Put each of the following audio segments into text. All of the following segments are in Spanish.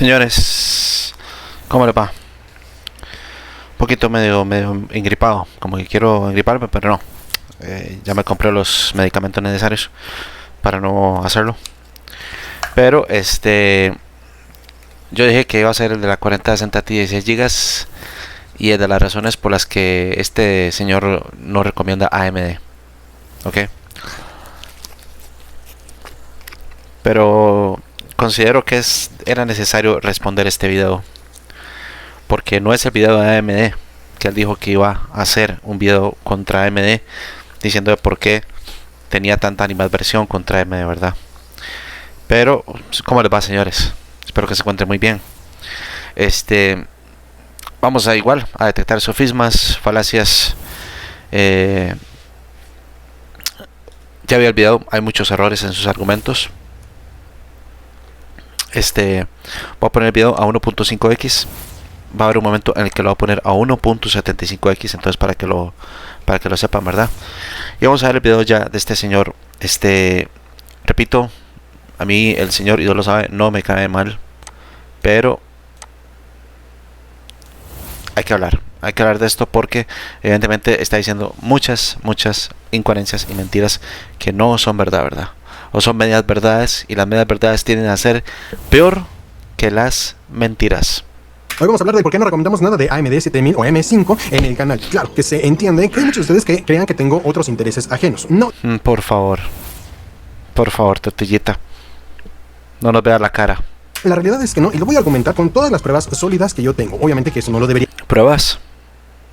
Señores, ¿cómo les va? Un poquito medio engripado, como que quiero engriparme, pero no. Ya me compré los medicamentos necesarios para no hacerlo. Pero yo dije que iba a ser el de la 4060 Ti 16 gigas y es de las razones por las que este señor no recomienda AMD. ¿Ok? Pero considero que era necesario responder este video, porque no es el video de AMD, que él dijo que iba a hacer un video contra AMD diciendo de por qué tenía tanta animadversión contra AMD, ¿verdad? Pero ¿cómo les va, señores? Espero que se encuentren muy bien. Vamos a igual a detectar sofismas, falacias. Ya vi el video, hay muchos errores en sus argumentos. Voy a poner el video a 1.5x. Va a haber un momento en el que lo voy a poner a 1.75x, entonces para que lo sepan, ¿verdad? Y vamos a ver el video ya de este señor. Repito, a mí el señor, y Dios lo sabe, no me cae mal, pero hay que hablar de esto porque evidentemente está diciendo muchas incoherencias y mentiras que no son verdad, o son medias verdades, y las medias verdades tienden a ser peor que las mentiras. Hoy vamos a hablar de por qué no recomendamos nada de AMD 7000 o M5 en el canal. Claro, que se entiende que hay muchos de ustedes que crean que tengo otros intereses ajenos. No. Por favor, tortillita, no nos veas la cara. La realidad es que no, y lo voy a argumentar con todas las pruebas sólidas que yo tengo. Obviamente que eso no lo debería. ¿Pruebas?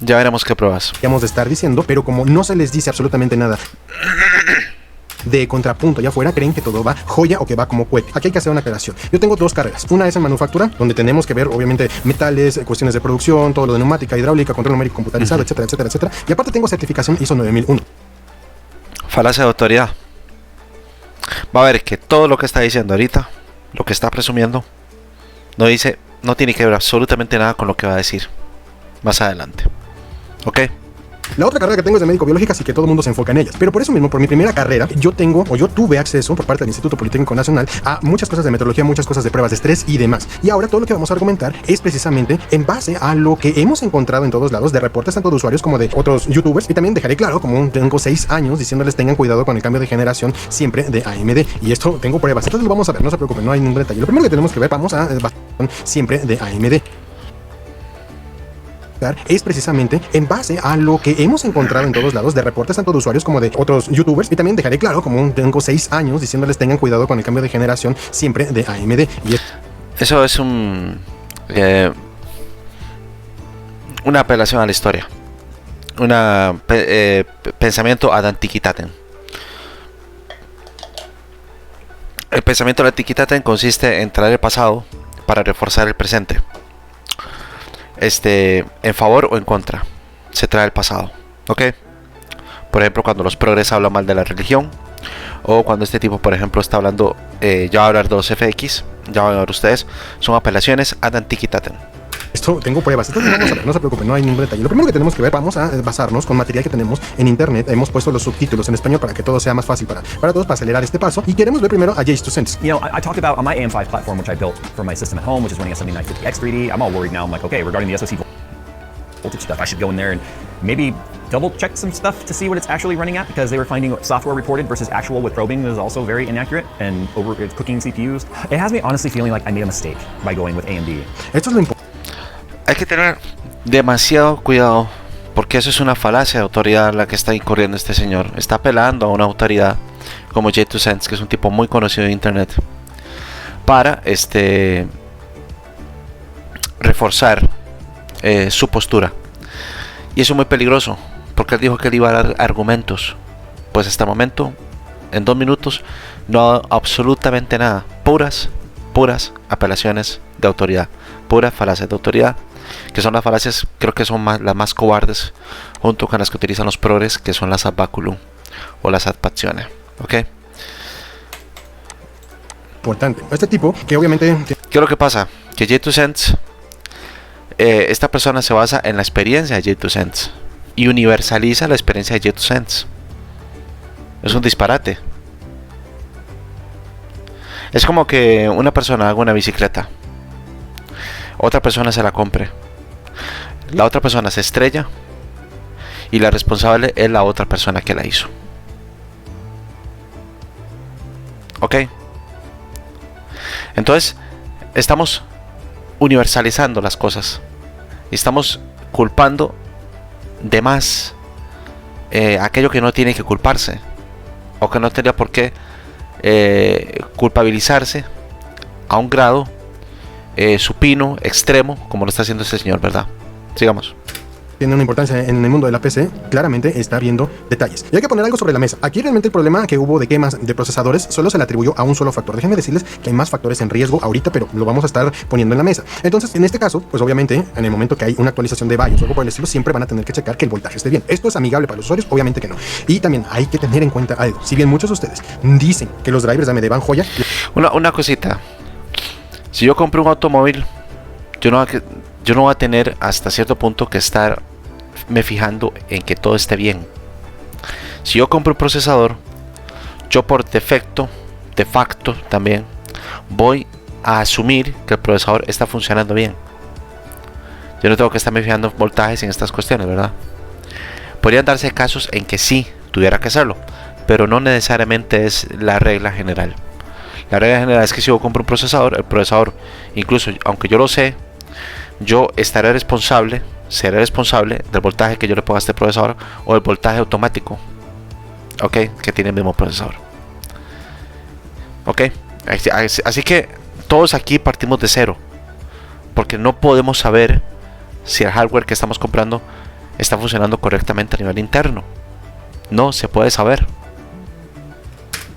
Ya veremos qué pruebas. Deberíamos de estar diciendo, pero como no se les dice absolutamente nada de contrapunto allá afuera, creen que todo va joya o que va como cohete. Aquí hay que hacer una aclaración. Yo tengo dos carreras. Una es en manufactura, donde tenemos que ver obviamente metales, cuestiones de producción, todo lo de neumática, hidráulica, control numérico computarizado, etcétera. Y aparte tengo certificación ISO 9001. Falacia de autoridad. Va a ver que todo lo que está diciendo ahorita, lo que está presumiendo, no tiene que ver absolutamente nada con lo que va a decir más adelante. ¿Ok? La otra carrera que tengo es de médico-biológica, así que todo el mundo se enfoca en ellas. Pero por eso mismo, por mi primera carrera, yo tuve acceso por parte del Instituto Politécnico Nacional a muchas cosas de metrología, muchas cosas de pruebas de estrés y demás. Y ahora todo lo que vamos a argumentar es precisamente en base a lo que hemos encontrado en todos lados de reportes tanto de usuarios como de otros youtubers. Y también dejaré claro, como tengo 6 años diciéndoles tengan cuidado con el cambio de generación siempre de AMD. Y esto tengo pruebas. Entonces lo vamos a ver, no se preocupen, no hay ningún detalle. Lo primero que tenemos que ver, vamos a siempre de AMD. Es precisamente en base a lo que hemos encontrado en todos lados de reportes tanto de usuarios como de otros youtubers. Y también dejaré claro, como tengo 6 años diciéndoles tengan cuidado con el cambio de generación siempre de AMD. Y eso es una apelación a la historia, pensamiento ad antiquitatem. El pensamiento ad antiquitatem consiste en traer el pasado para reforzar el presente. En favor o en contra se trae el pasado, ¿ok? Por ejemplo, cuando los progres hablan mal de la religión, o cuando este tipo, por ejemplo, está hablando, ya va a hablar de los FX, ya van a ver ustedes, son apelaciones ad antiquitatem. esto tengo pruebas, entonces vamos a ver, no se preocupen, no hay ningún detalle. Lo primero que tenemos que ver, vamos a basarnos con material que tenemos en internet. Hemos puesto los subtítulos en español para que todo sea más fácil para todos, para acelerar este paso. Y queremos ver primero a J2Sense. You know, I talked about on my AM5 platform, which I built for my system at home, which is running a 7950X3D. I'm all worried now. I'm like, okay, regarding the SoC voltage stuff, I should go in there and maybe double check some stuff to see what it's actually running at, because they were finding software reported versus actual with probing is also very inaccurate and overcooking CPUs. It has me honestly feeling like I made a mistake by going with AMD. Esto es lo importante. Hay que tener demasiado cuidado, porque eso es una falacia de autoridad la que está incurriendo este señor. Está apelando a una autoridad como J2Sense, que es un tipo muy conocido en internet, para reforzar su postura. Y eso es muy peligroso, porque él dijo que él iba a dar argumentos. Pues hasta el momento, en 2 minutos, no ha dado absolutamente nada. Puras apelaciones de autoridad, puras falacias de autoridad, que son las falacias, creo que son las más cobardes, junto con las que utilizan los progres, que son las ad baculum o las ad passione. ¿Ok? Importante. Este tipo, que obviamente... ¿Qué es lo que pasa? Que J2Sense, esta persona se basa en la experiencia de J2Sense y universaliza la experiencia de J2Sense. Es un disparate. Es como que una persona haga una bicicleta otra persona se la compre, la otra persona se estrella y la responsable es la otra persona que la hizo. Ok. Entonces, estamos universalizando las cosas y estamos culpando de más aquello que no tiene que culparse, o que no tendría por qué culpabilizarse a un grado supino, extremo, como lo está haciendo este señor, ¿verdad? Sigamos. Tiene una importancia en el mundo de la PC, claramente está viendo detalles. Y hay que poner algo sobre la mesa. Aquí realmente el problema que hubo de quemas de procesadores solo se le atribuyó a un solo factor. Déjenme decirles que hay más factores en riesgo ahorita, pero lo vamos a estar poniendo en la mesa. Entonces, en este caso, pues obviamente, en el momento que hay una actualización de BIOS o algo por el estilo, siempre van a tener que checar que el voltaje esté bien. ¿Esto es amigable para los usuarios? Obviamente que no. Y también hay que tener en cuenta algo. Si bien muchos de ustedes dicen que los drivers de AMD van joya... Una cosita. Si yo compro un automóvil, yo no voy a tener hasta cierto punto que estar me fijando en que todo esté bien. Si yo compro un procesador, yo por defecto, de facto también, voy a asumir que el procesador está funcionando bien. Yo no tengo que estarme fijando en voltajes en estas cuestiones, ¿verdad? Podrían darse casos en que sí tuviera que hacerlo, pero no necesariamente es la regla general. La regla general es que si yo compro un procesador, el procesador, incluso aunque yo lo sé, yo seré responsable del voltaje que yo le ponga a este procesador, o del voltaje automático, ok, que tiene el mismo procesador. Ok, así que todos aquí partimos de cero, porque no podemos saber si el hardware que estamos comprando está funcionando correctamente a nivel interno. No se puede saber.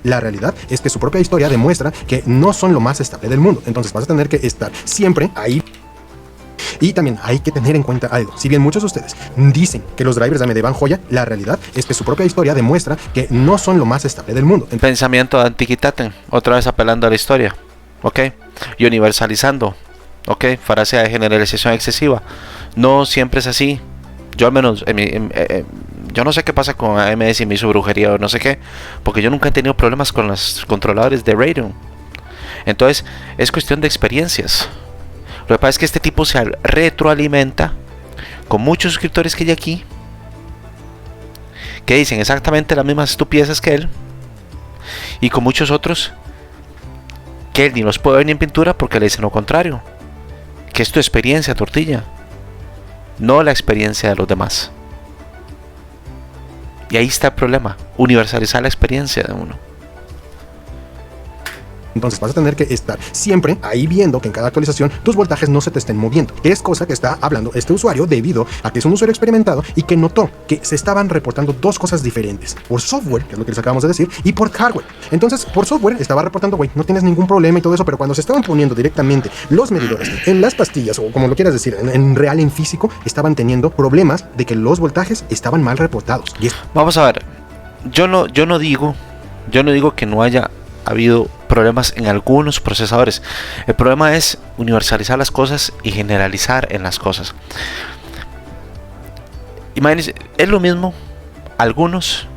La realidad es que su propia historia demuestra que no son lo más estable del mundo. Entonces vas a tener que estar siempre ahí. Y también hay que tener en cuenta algo. Si bien muchos de ustedes dicen que los drivers de AMD van joya, la realidad es que su propia historia demuestra que no son lo más estable del mundo. Pensamiento de antiquitaten, otra vez apelando a la historia, ok, y universalizando, ok, falacia de generalización excesiva. No siempre es así. Yo al menos, yo no sé qué pasa con AMD, si me hizo brujería o no sé qué, porque yo nunca he tenido problemas con los controladores de Radeon. Entonces, es cuestión de experiencias. Lo que pasa es que este tipo se retroalimenta con muchos suscriptores que hay aquí, que dicen exactamente las mismas estupideces que él, y con muchos otros que él ni los puede ver ni en pintura porque le dicen lo contrario, que es tu experiencia, tortilla, no la experiencia de los demás. Y ahí está el problema, universalizar la experiencia de uno. Entonces vas a tener que estar siempre ahí viendo que en cada actualización tus voltajes no se te estén moviendo. Es cosa que está hablando este usuario debido a que es un usuario experimentado y que notó que se estaban reportando dos cosas diferentes. Por software, que es lo que les acabamos de decir, y por hardware. Entonces, por software estaba reportando, güey, no tienes ningún problema y todo eso, pero cuando se estaban poniendo directamente los medidores en las pastillas, o como lo quieras decir, en real, en físico, estaban teniendo problemas de que los voltajes estaban mal reportados. Vamos a ver, yo no digo que no haya habido problemas en algunos procesadores. El problema es universalizar las cosas y generalizar en las cosas. Imagínense, ¿es lo mismo algunos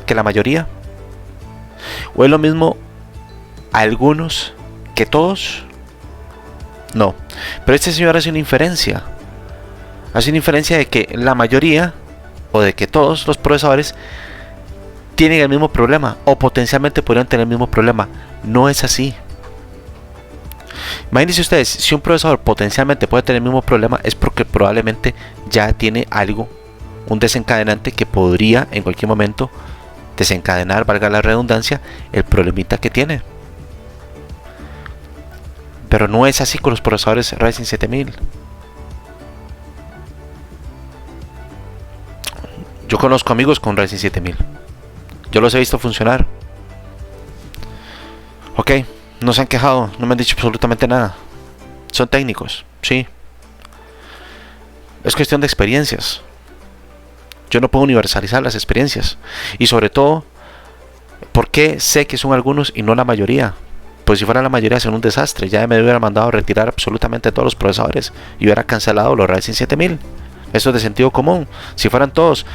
que la mayoría? ¿O es lo mismo algunos que todos? No. Pero este señor hace una inferencia. Hace una inferencia de que la mayoría, o de que todos los procesadores tienen el mismo problema, o potencialmente podrían tener el mismo problema. No es así. Imagínense ustedes, si un procesador potencialmente puede tener el mismo problema, es porque probablemente ya tiene algo, un desencadenante que podría en cualquier momento desencadenar, valga la redundancia, el problemita que tiene. Pero no es así con los procesadores Ryzen 7000. Yo conozco amigos con Ryzen 7000. Yo los he visto funcionar. Ok, no se han quejado, no me han dicho absolutamente nada. Son técnicos, sí. Es cuestión de experiencias. Yo no puedo universalizar las experiencias. Y sobre todo, ¿por qué sé que son algunos y no la mayoría? Pues si fuera la mayoría sería un desastre. Ya me hubiera mandado a retirar absolutamente todos los procesadores y hubiera cancelado los Ryzen 7000. Eso es de sentido común. Si fueran todos,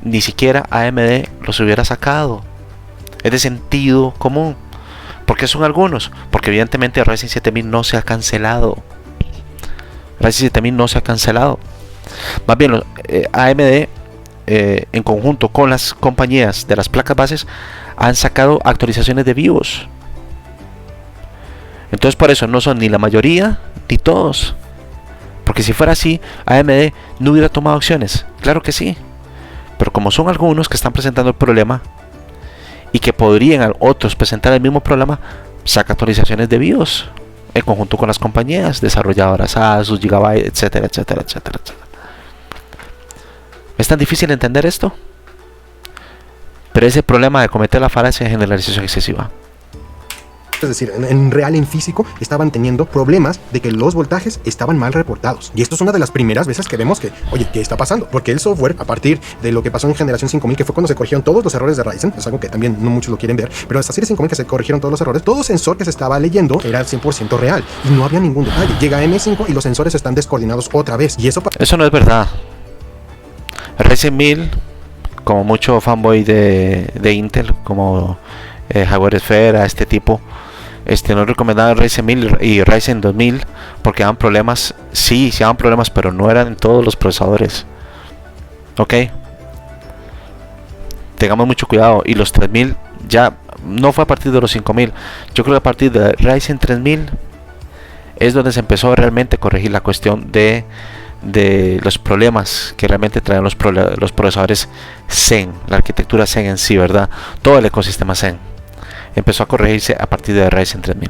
ni siquiera AMD los hubiera sacado. Es de sentido común. ¿Por qué son algunos? Porque evidentemente Ryzen 7000 no se ha cancelado. Ryzen 7000 no se ha cancelado. Más bien, AMD en conjunto con las compañías de las placas bases han sacado actualizaciones de BIOS. Entonces por eso no son ni la mayoría ni todos, porque si fuera así AMD no hubiera tomado acciones. Claro que sí, pero como son algunos que están presentando el problema y que podrían otros presentar el mismo problema, saca actualizaciones de BIOS en conjunto con las compañías desarrolladoras, Asus, Gigabyte, etcétera, etcétera, etcétera, etcétera. ¿Es tan difícil entender esto? Pero ese problema de cometer la falacia de generalización excesiva. Es decir, en real, en físico, estaban teniendo problemas de que los voltajes estaban mal reportados. Y esto es una de las primeras veces que vemos que, oye, ¿qué está pasando? Porque el software, a partir de lo que pasó en generación 5000, que fue cuando se corrigieron todos los errores de Ryzen, es algo que también no muchos lo quieren ver, pero hasta serie 5000 que se corrigieron todos los errores, todo sensor que se estaba leyendo era 100% real y no había ningún detalle. Llega M5 y los sensores están descoordinados otra vez. Y eso no es verdad. Ryzen 1000, como mucho fanboy de Intel, como Jaguar Esfera, este tipo, no recomendaba Ryzen 1000 y Ryzen 2000 porque daban problemas. Sí daban problemas, pero no eran en todos los procesadores. Ok, tengamos mucho cuidado. Y los 3000 ya no fue a partir de los 5000. Yo creo que a partir de Ryzen 3000 es donde se empezó realmente a corregir la cuestión de los problemas que realmente traen los procesadores Zen, la arquitectura Zen en sí, ¿verdad? Todo el ecosistema Zen empezó a corregirse a partir de Ryzen 3000.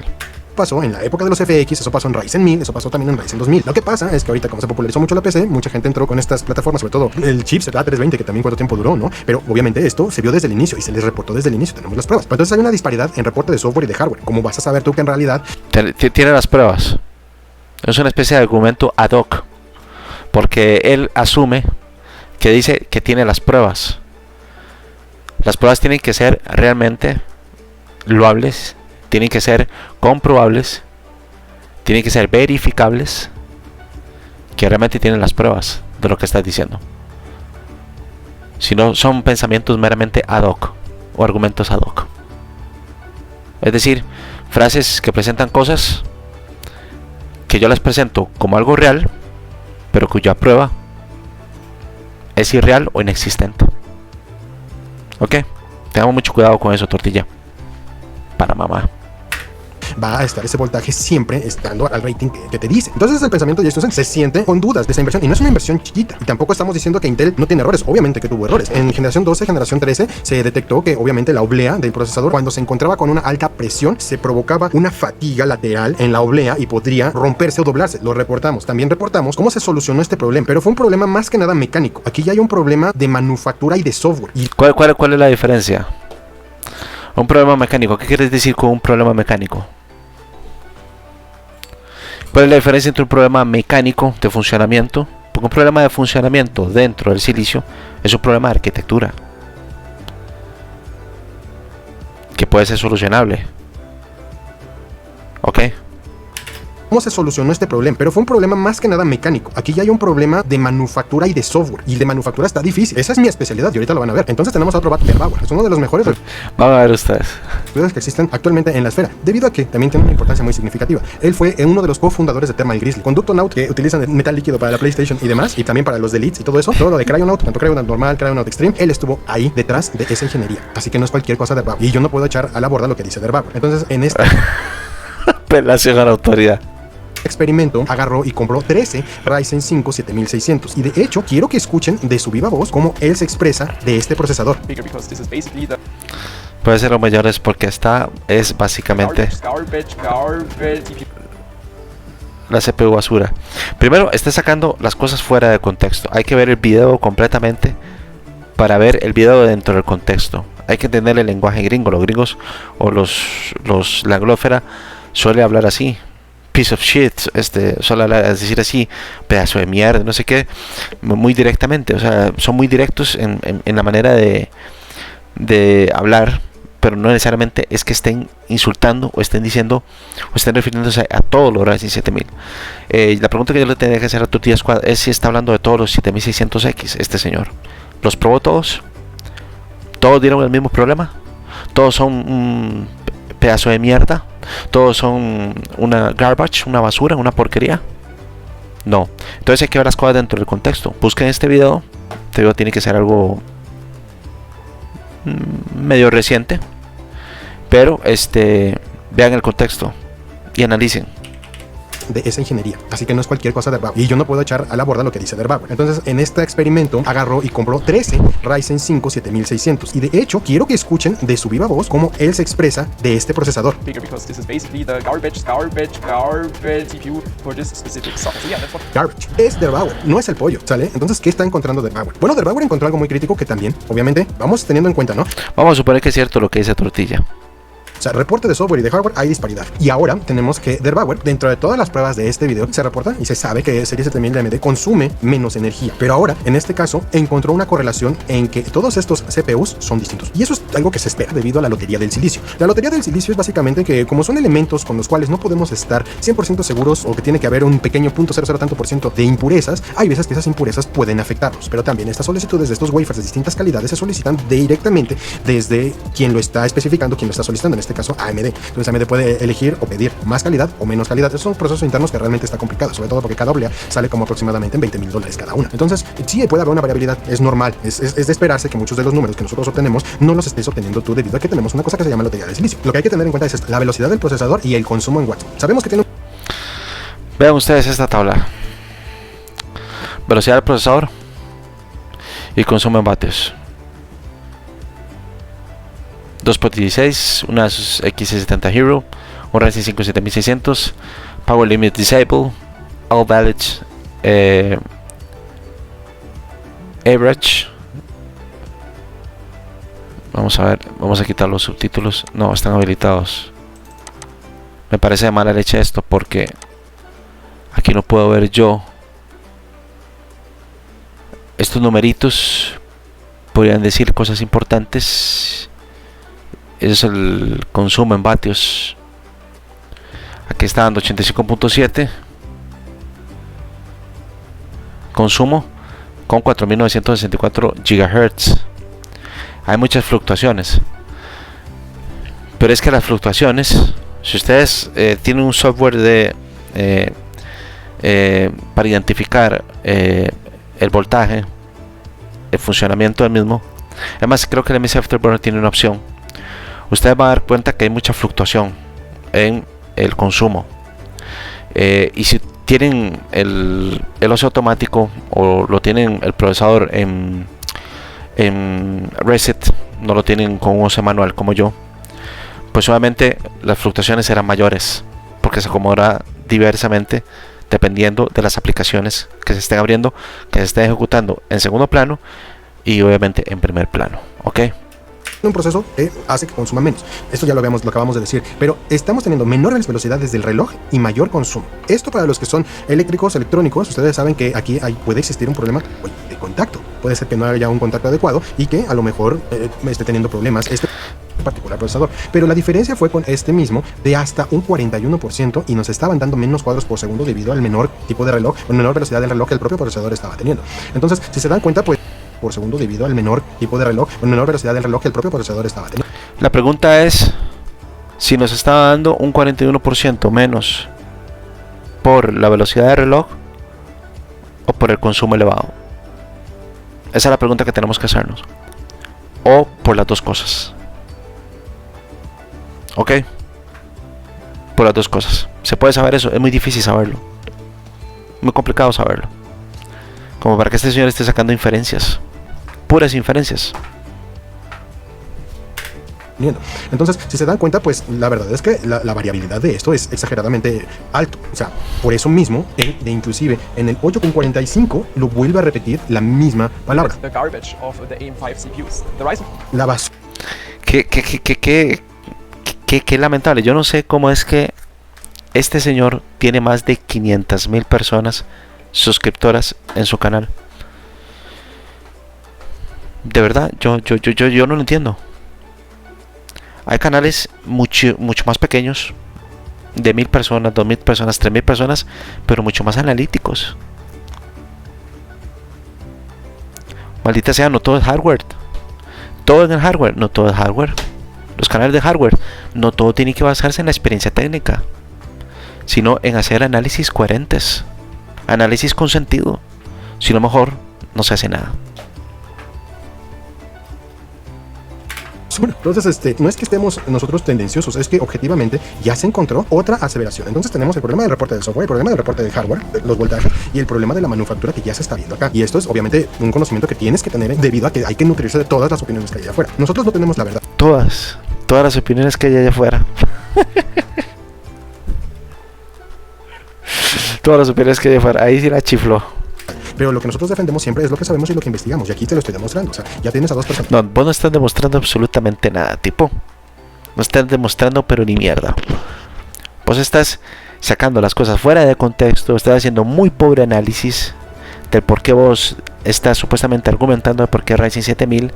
Pasó en la época de los FX, eso pasó en Ryzen 1000, eso pasó también en Ryzen 2000. Lo que pasa es que ahorita, como se popularizó mucho la PC, mucha gente entró con estas plataformas, sobre todo el chipset A320, que también cuánto tiempo duró, ¿no? Pero obviamente esto se vio desde el inicio y se les reportó desde el inicio, tenemos las pruebas. Pero entonces hay una disparidad en reporte de software y de hardware. ¿Cómo vas a saber tú que en realidad tiene las pruebas? Es una especie de argumento ad hoc, porque él asume que dice que tiene las pruebas. Las pruebas tienen que ser realmente loables, tienen que ser comprobables, tienen que ser verificables, que realmente tienen las pruebas de lo que estás diciendo. Si no, son pensamientos meramente ad hoc o argumentos ad hoc. Es decir, frases que presentan cosas que yo las presento como algo real, pero cuya prueba es irreal o inexistente. Ok, tengamos mucho cuidado con eso, tortilla. Para mamá. Va a estar ese voltaje siempre estando al rating que te dice. Entonces el pensamiento de Justin se siente con dudas de esa inversión, y no es una inversión chiquita. Y tampoco estamos diciendo que Intel no tiene errores, obviamente que tuvo errores. En generación 12, generación 13 se detectó que obviamente la oblea del procesador, cuando se encontraba con una alta presión, se provocaba una fatiga lateral en la oblea y podría romperse o doblarse. Lo reportamos. También reportamos cómo se solucionó este problema, pero fue un problema más que nada mecánico. Aquí ya hay un problema de manufactura y de software. Y ¿Cuál es la diferencia? Un problema mecánico. ¿Qué quieres decir con un problema mecánico? ¿Cuál es la diferencia entre un problema mecánico de funcionamiento? Porque un problema de funcionamiento dentro del silicio es un problema de arquitectura que puede ser solucionable. ¿Ok? cómo se solucionó este problema, pero fue un problema más que nada mecánico. Aquí ya hay un problema de manufactura y de software, y de manufactura está difícil. Esa es mi especialidad y ahorita lo van a ver. Entonces tenemos a otro vato, Bauer. Es uno de los mejores van a ver ustedes que existen actualmente en la esfera, debido a que también tiene una importancia muy significativa. Él fue uno de los cofundadores de Thermal Grizzly, con Ductonaut, que utilizan metal líquido para la PlayStation y demás, y también para los Deletes y todo eso, todo lo de Cryonaut, tanto Cryonaut normal, Cryonaut Extreme. Él estuvo ahí detrás de esa ingeniería, así que no es cualquier cosa de Bauer, y yo no puedo echar a la borda lo que dice de Bauer. Entonces en este apelación a la autoridad experimento agarró y compró 13 Ryzen 5 7600, y de hecho quiero que escuchen de su viva voz cómo él se expresa de este procesador. Puede ser lo mayor, es porque esta es básicamente la CPU basura. Primero, está sacando las cosas fuera de contexto. Hay que ver el video completamente para ver el video dentro del contexto. Hay que entender el lenguaje gringo. Los gringos o la anglófera suele hablar así. Piece of shit, suele decir así, pedazo de mierda, no sé qué, muy directamente. O sea, son muy directos en la manera de hablar, pero no necesariamente es que estén insultando o estén diciendo o estén refiriéndose a todos los Ryzen 7000. La pregunta que yo le tendría que hacer a Tortilla Squad es si está hablando de todos los 7600X este señor. ¿Los probó todos? ¿Todos dieron el mismo problema? ¿Todos son un pedazo de mierda? ¿Todos son una garbage, una basura, una porquería? No. Entonces hay que ver las cosas dentro del contexto. Busquen este video. Este video tiene que ser algo medio reciente. Pero vean el contexto y analicen de esa ingeniería, así que no es cualquier cosa de Bauer, y yo no puedo echar a la borda lo que dice Bauer. Entonces, en este experimento agarró y compró 13 Ryzen 5 7600, y de hecho quiero que escuchen de su viva voz cómo él se expresa de este procesador. Garbage es Bauer, no es el pollo, ¿sale? Entonces, ¿qué está encontrando Bauer? Bueno, Bauer encontró algo muy crítico que también, obviamente, vamos teniendo en cuenta, ¿no? Vamos a suponer que es cierto lo que dice Tortilla. O sea, reporte de software y de hardware hay disparidad. Y ahora tenemos que Bauer, dentro de todas las pruebas de este video, se reporta y se sabe que Series 7000 de AMD consume menos energía. Pero ahora, en este caso, encontró una correlación en que todos estos CPUs son distintos. Y eso es algo que se espera debido a la lotería del silicio. La lotería del silicio es básicamente que, como son elementos con los cuales no podemos estar 100% seguros, o que tiene que haber un pequeño 0.00 tanto por ciento de impurezas, hay veces que esas impurezas pueden afectarlos. Pero también estas solicitudes de estos wafers de distintas calidades se solicitan directamente desde quien lo está especificando, quien lo está solicitando, en este caso AMD. Entonces AMD puede elegir o pedir más calidad o menos calidad. Esos son procesos internos que realmente está complicado, sobre todo porque cada oblea sale como aproximadamente en $20,000 cada una. Entonces, sí puede haber una variabilidad, es normal, es de esperarse que muchos de los números que nosotros obtenemos no los estés obteniendo tú, debido a que tenemos una cosa que se llama lotería de silicio. Lo que hay que tener en cuenta es la velocidad del procesador y el consumo en watts. Sabemos que tiene Vean ustedes esta tabla. Velocidad del procesador y consumo en vatios. 2x16, una X70 Hero, un Ryzen 5 7600, Power Limit Disable, All Valid Average. Vamos a ver, vamos a quitar los subtítulos. No, están habilitados. Me parece de mala leche esto porque aquí no puedo ver yo. Estos numeritos podrían decir cosas importantes. Ese es el consumo en vatios. Aquí está dando 85.7 consumo con 4964 GHz. Hay muchas fluctuaciones, pero es que las fluctuaciones, si ustedes tienen un software para identificar el voltaje, el funcionamiento del mismo, además creo que el MS Afterburner tiene una opción. Ustedes van a dar cuenta que hay mucha fluctuación en el consumo, y si tienen el OC automático o lo tienen el procesador en reset, no lo tienen con un OC manual como yo, pues obviamente las fluctuaciones serán mayores porque se acomodará diversamente dependiendo de las aplicaciones que se estén abriendo, que se estén ejecutando en segundo plano y obviamente en primer plano. ¿Ok? un proceso que hace que consuma menos. Esto ya lo acabamos de decir, pero estamos teniendo menores velocidades del reloj y mayor consumo. Esto para los que son eléctricos, electrónicos, ustedes saben que aquí puede existir un problema de contacto. Puede ser que no haya un contacto adecuado y que a lo mejor esté teniendo problemas este particular procesador. Pero la diferencia fue con este mismo de hasta un 41% y nos estaban dando menos cuadros por segundo debido al menor tipo de reloj, o menor velocidad del reloj que el propio procesador estaba teniendo. Entonces, si se dan cuenta, pues por segundo debido al menor tipo de reloj, o menor velocidad del reloj que el propio procesador estaba teniendo. La pregunta es si nos estaba dando un 41% menos por la velocidad del reloj o por el consumo elevado. Esa es la pregunta que tenemos que hacernos. O por las dos cosas. Ok. Por las dos cosas. ¿Se puede saber eso? Es muy difícil saberlo. Muy complicado saberlo. Como para que este señor esté sacando inferencias. Puras inferencias. Entonces, si se dan cuenta, pues la verdad es que la variabilidad de esto es exageradamente alto. O sea, por eso mismo, inclusive en el 8.45 lo vuelve a repetir la misma palabra. La basura. Qué lamentable. Yo no sé cómo es que este señor tiene más de 500,000 personas suscriptoras en su canal. De verdad, yo no lo entiendo. Hay canales mucho más pequeños, de 1,000 personas, 2,000 personas, 3,000 personas, pero mucho más analíticos. Maldita sea, no todo es hardware. Todo en el hardware, no todo es hardware. Los canales de hardware, no todo tiene que basarse en la experiencia técnica, sino en hacer análisis coherentes. Análisis con sentido. Si lo mejor, no se hace nada. Entonces, no es que estemos nosotros tendenciosos, es que objetivamente ya se encontró otra aseveración. Entonces tenemos el problema del reporte del software, el problema del reporte del hardware, de los voltajes, y el problema de la manufactura que ya se está viendo acá. Y esto es obviamente un conocimiento que tienes que tener debido a que hay que nutrirse de todas las opiniones que hay allá afuera. Nosotros no tenemos la verdad. Todas las opiniones que hay allá afuera. Todas las opiniones que hay allá afuera. Ahí sí la chifló. Pero lo que nosotros defendemos siempre es lo que sabemos y lo que investigamos. Y aquí te lo estoy demostrando. O sea, ya tienes a dos personas. No, vos no estás demostrando absolutamente nada, tipo. No estás demostrando pero ni mierda. Vos estás sacando las cosas fuera de contexto. Estás haciendo muy pobre análisis del por qué vos estás supuestamente argumentando de por qué Ryzen 7000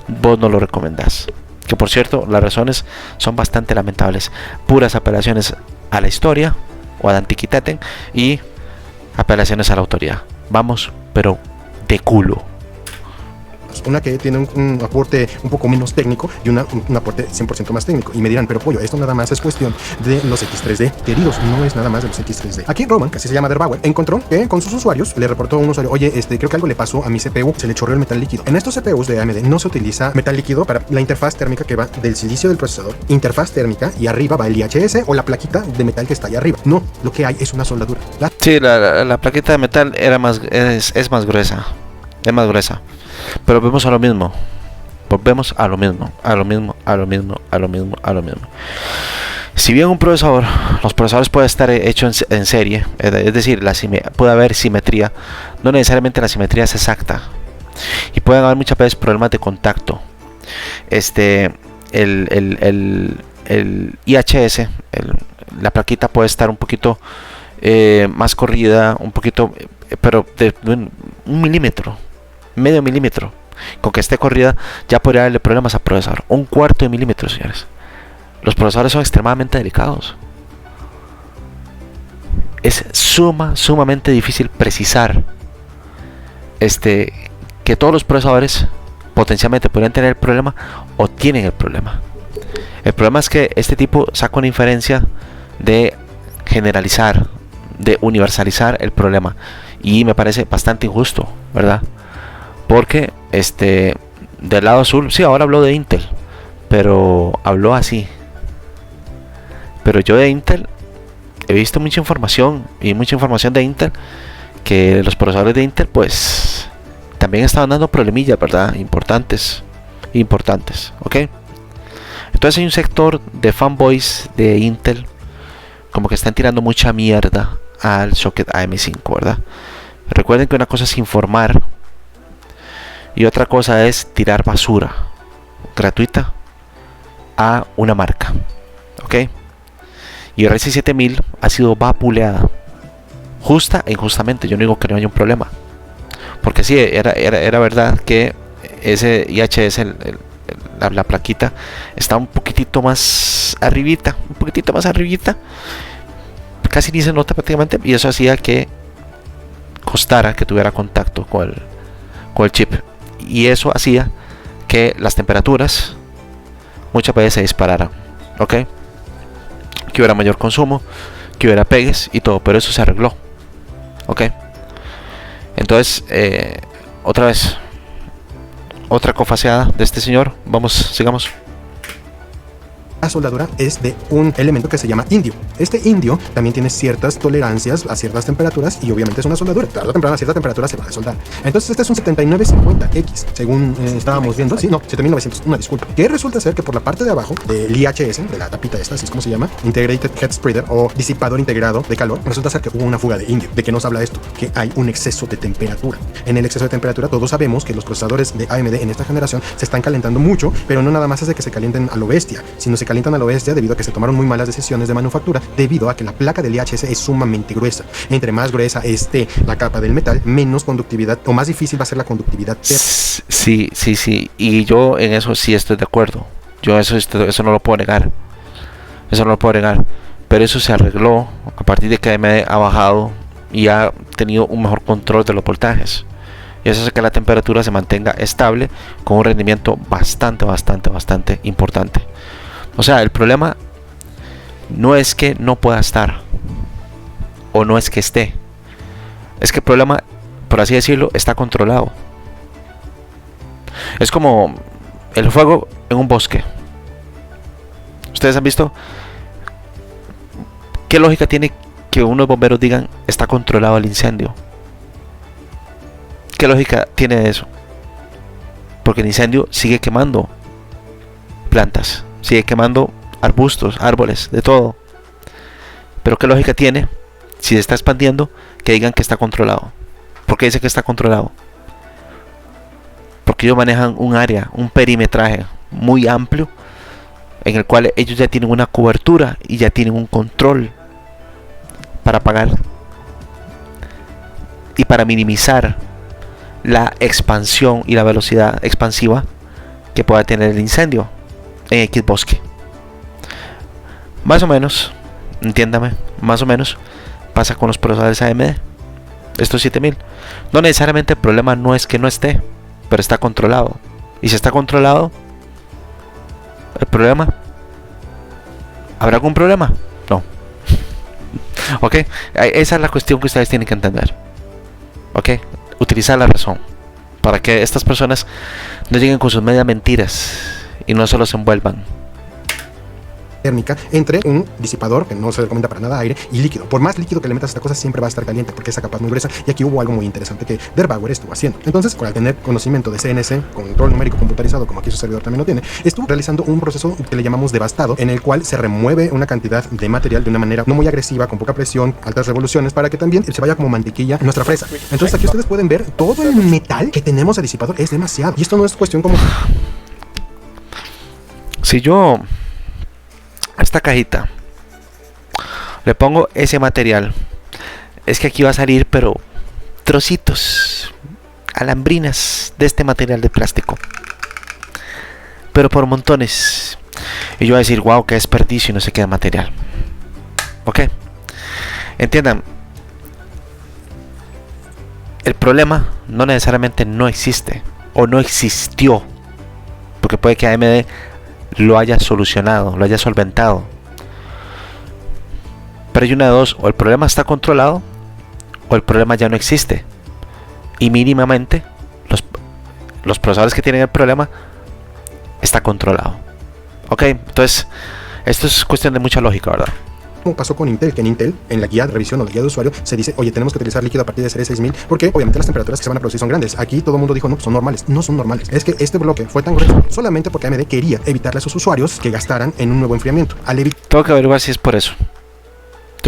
vos no lo recomendás. Que por cierto, las razones son bastante lamentables. Puras apelaciones a la historia o ad antiquitatem y apelaciones a la autoridad. Vamos, pero de culo. Una que tiene un aporte un poco menos técnico y un aporte 100% más técnico. Y me dirán, pero pollo, esto nada más es cuestión de los X3D. Queridos, no es nada más de los X3D. Aquí Roman, que así se llama Derbauer, encontró que con sus usuarios le reportó a un usuario, oye, creo que algo le pasó a mi CPU, se le chorreó el metal líquido. En estos CPUs de AMD no se utiliza metal líquido para la interfaz térmica que va del silicio del procesador, interfaz térmica, y arriba va el IHS o la plaquita de metal que está allá arriba. No, lo que hay es una soldadura. Sí, la plaqueta de metal es más gruesa. Es más gruesa. Pero volvemos a lo mismo. Si bien un procesador, los procesadores pueden estar hechos en serie, es decir, puede haber simetría, no necesariamente la simetría es exacta. Y pueden haber muchas veces problemas de contacto. El IHS, la plaquita puede estar un poquito más corrida, un poquito, pero de un milímetro. Medio milímetro, con que esté corrida ya podría darle problemas al procesador. Un cuarto de milímetro, señores. Los procesadores son extremadamente delicados. Es sumamente difícil precisar que todos los procesadores potencialmente podrían tener el problema o tienen el problema. El problema es que este tipo saca una inferencia de generalizar, de universalizar el problema, y me parece bastante injusto, ¿verdad? Porque del lado azul, sí, ahora habló de Intel, pero habló así. Pero yo de Intel he visto mucha información de Intel, que los procesadores de Intel pues también estaban dando problemillas, ¿verdad? Importantes, ¿ok? Entonces hay un sector de fanboys de Intel como que están tirando mucha mierda al socket AM5, ¿verdad? Recuerden que una cosa es informar y otra cosa es tirar basura gratuita a una marca, ¿ok? Y el Ryzen 7000 ha sido vapuleada, justa e injustamente. Yo no digo que no haya un problema, porque sí, era verdad que ese IHS, la plaquita, está un poquitito más arribita, casi ni se nota prácticamente, y eso hacía que costara que tuviera contacto con el chip. Y eso hacía que las temperaturas muchas veces se dispararan, ¿ok? Que hubiera mayor consumo, que hubiera pegues y todo, pero eso se arregló, ¿ok? Entonces, otra vez, otra cofaseada de este señor. Sigamos. La soldadura es de un elemento que se llama indio. Este indio también tiene ciertas tolerancias a ciertas temperaturas y obviamente es una soldadura. Tarde o temprano a cierta temperatura se va a soldar. Entonces este es un 7950X, según estábamos viendo. Sí, no, 7900, una disculpa. Que resulta ser que por la parte de abajo del IHS, de la tapita esta, así es como se llama, Integrated Heat Spreader o disipador integrado de calor, resulta ser que hubo una fuga de indio. ¿De qué nos habla esto? Que hay un exceso de temperatura. En el exceso de temperatura todos sabemos que los procesadores de AMD en esta generación se están calentando mucho, pero no nada más es de que se calienten a lo bestia, sino se calientan a lo bestia debido a que se tomaron muy malas decisiones de manufactura, debido a que la placa del IHS es sumamente gruesa. Entre más gruesa esté la capa del metal, menos conductividad o más difícil va a ser la conductividad. Sí, y yo en eso sí estoy de acuerdo. Yo eso no lo puedo negar. Pero eso se arregló a partir de que AMD ha bajado y ha tenido un mejor control de los voltajes. Y eso hace que la temperatura se mantenga estable con un rendimiento bastante importante. O sea, el problema no es que no pueda estar o no es que esté. es que el problema, por así decirlo, está controlado. Es como el fuego en un bosque. ¿Ustedes han visto? ¿Qué lógica tiene que unos bomberos digan está controlado el incendio? ¿Qué lógica tiene eso? Porque el incendio sigue quemando plantas, sigue quemando arbustos, árboles, de todo. Pero ¿qué lógica tiene si se está expandiendo que digan que está controlado? ¿Por qué dice que está controlado? Porque ellos manejan un área, un perimetraje muy amplio en el cual ellos ya tienen una cobertura y ya tienen un control para apagar y para minimizar la expansión y la velocidad expansiva que pueda tener el incendio en X bosque. Más o menos, entiéndame, más o menos pasa con los procesadores AMD, estos 7000. No necesariamente el problema no es que no esté, pero está controlado. Y si está controlado, el problema, ¿habrá algún problema? No. Ok, esa es la cuestión que ustedes tienen que entender. Ok, utilizar la razón para que estas personas no lleguen con sus medias mentiras y no se los envuelvan. Térmica entre un disipador, que no se recomienda para nada aire, y líquido. Por más líquido que le metas a esta cosa, siempre va a estar caliente porque esa capa es muy gruesa. Y aquí hubo algo muy interesante que Der Bauer estuvo haciendo. Entonces, al tener conocimiento de CNC, control numérico computarizado, como aquí su servidor también lo tiene, estuvo realizando un proceso que le llamamos devastado, en el cual se remueve una cantidad de material de una manera no muy agresiva, con poca presión, altas revoluciones, para que también se vaya como mantequilla en nuestra fresa. Entonces, aquí ustedes pueden ver todo el metal que tenemos de disipador es demasiado. Y esto no es cuestión como... Si yo a esta cajita le pongo ese material, es que aquí va a salir pero trocitos, alambrinas de este material de plástico, pero por montones, y yo voy a decir wow, qué desperdicio, y no se queda material. Ok, entiendan, el problema no necesariamente no existe o no existió, porque puede que AMD lo haya solucionado, lo haya solventado. Pero hay una de dos: o el problema está controlado o el problema ya no existe. Y mínimamente los procesadores que tienen el problema está controlado. Ok, entonces esto es cuestión de mucha lógica, ¿verdad? Como pasó con Intel, que en Intel, en la guía de revisión o la guía de usuario, se dice, oye, tenemos que utilizar líquido a partir de serie 6000, porque obviamente las temperaturas que se van a producir son grandes. Aquí todo el mundo dijo, no, son normales. No son normales. Es que este bloque fue tan grueso solamente porque AMD quería evitarle a sus usuarios que gastaran en un nuevo enfriamiento. Al Tengo que averiguar si es por eso.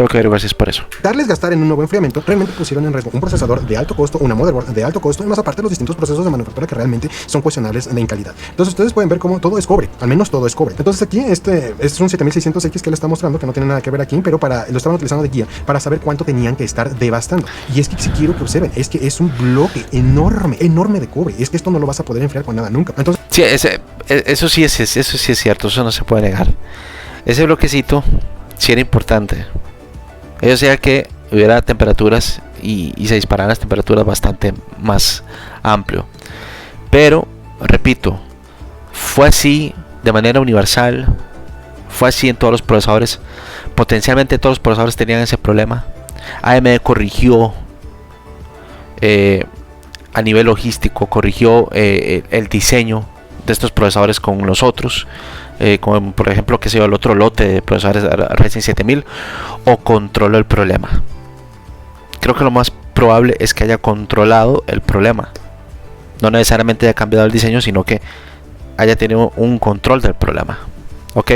Evitarles gastar en un nuevo enfriamiento, realmente pusieron en riesgo un procesador de alto costo, una motherboard de alto costo, y más aparte los distintos procesos de manufactura que realmente son cuestionables en calidad. Entonces ustedes pueden ver cómo todo es cobre, al menos todo es cobre. Entonces aquí este es un 7600X que le está mostrando, que no tiene nada que ver aquí, pero lo estaban utilizando de guía para saber cuánto tenían que estar devastando. Y es que si quiero que observen, es que es un bloque enorme de cobre. Es que esto no lo vas a poder enfriar con nada nunca. Entonces, sí, eso sí es cierto, eso no se puede negar. Ese bloquecito sí era importante. Eso sea que hubiera temperaturas y se dispararan las temperaturas bastante más amplio. Pero, repito, fue así de manera universal, fue así en todos los procesadores. Potencialmente todos los procesadores tenían ese problema. AMD corrigió a nivel logístico, corrigió el diseño de estos procesadores con los otros. Como por ejemplo que sea el otro lote de procesadores Ryzen 7000, o controló el problema. Creo que lo más probable es que haya controlado el problema, no necesariamente haya cambiado el diseño, sino que haya tenido un control del problema. Ok,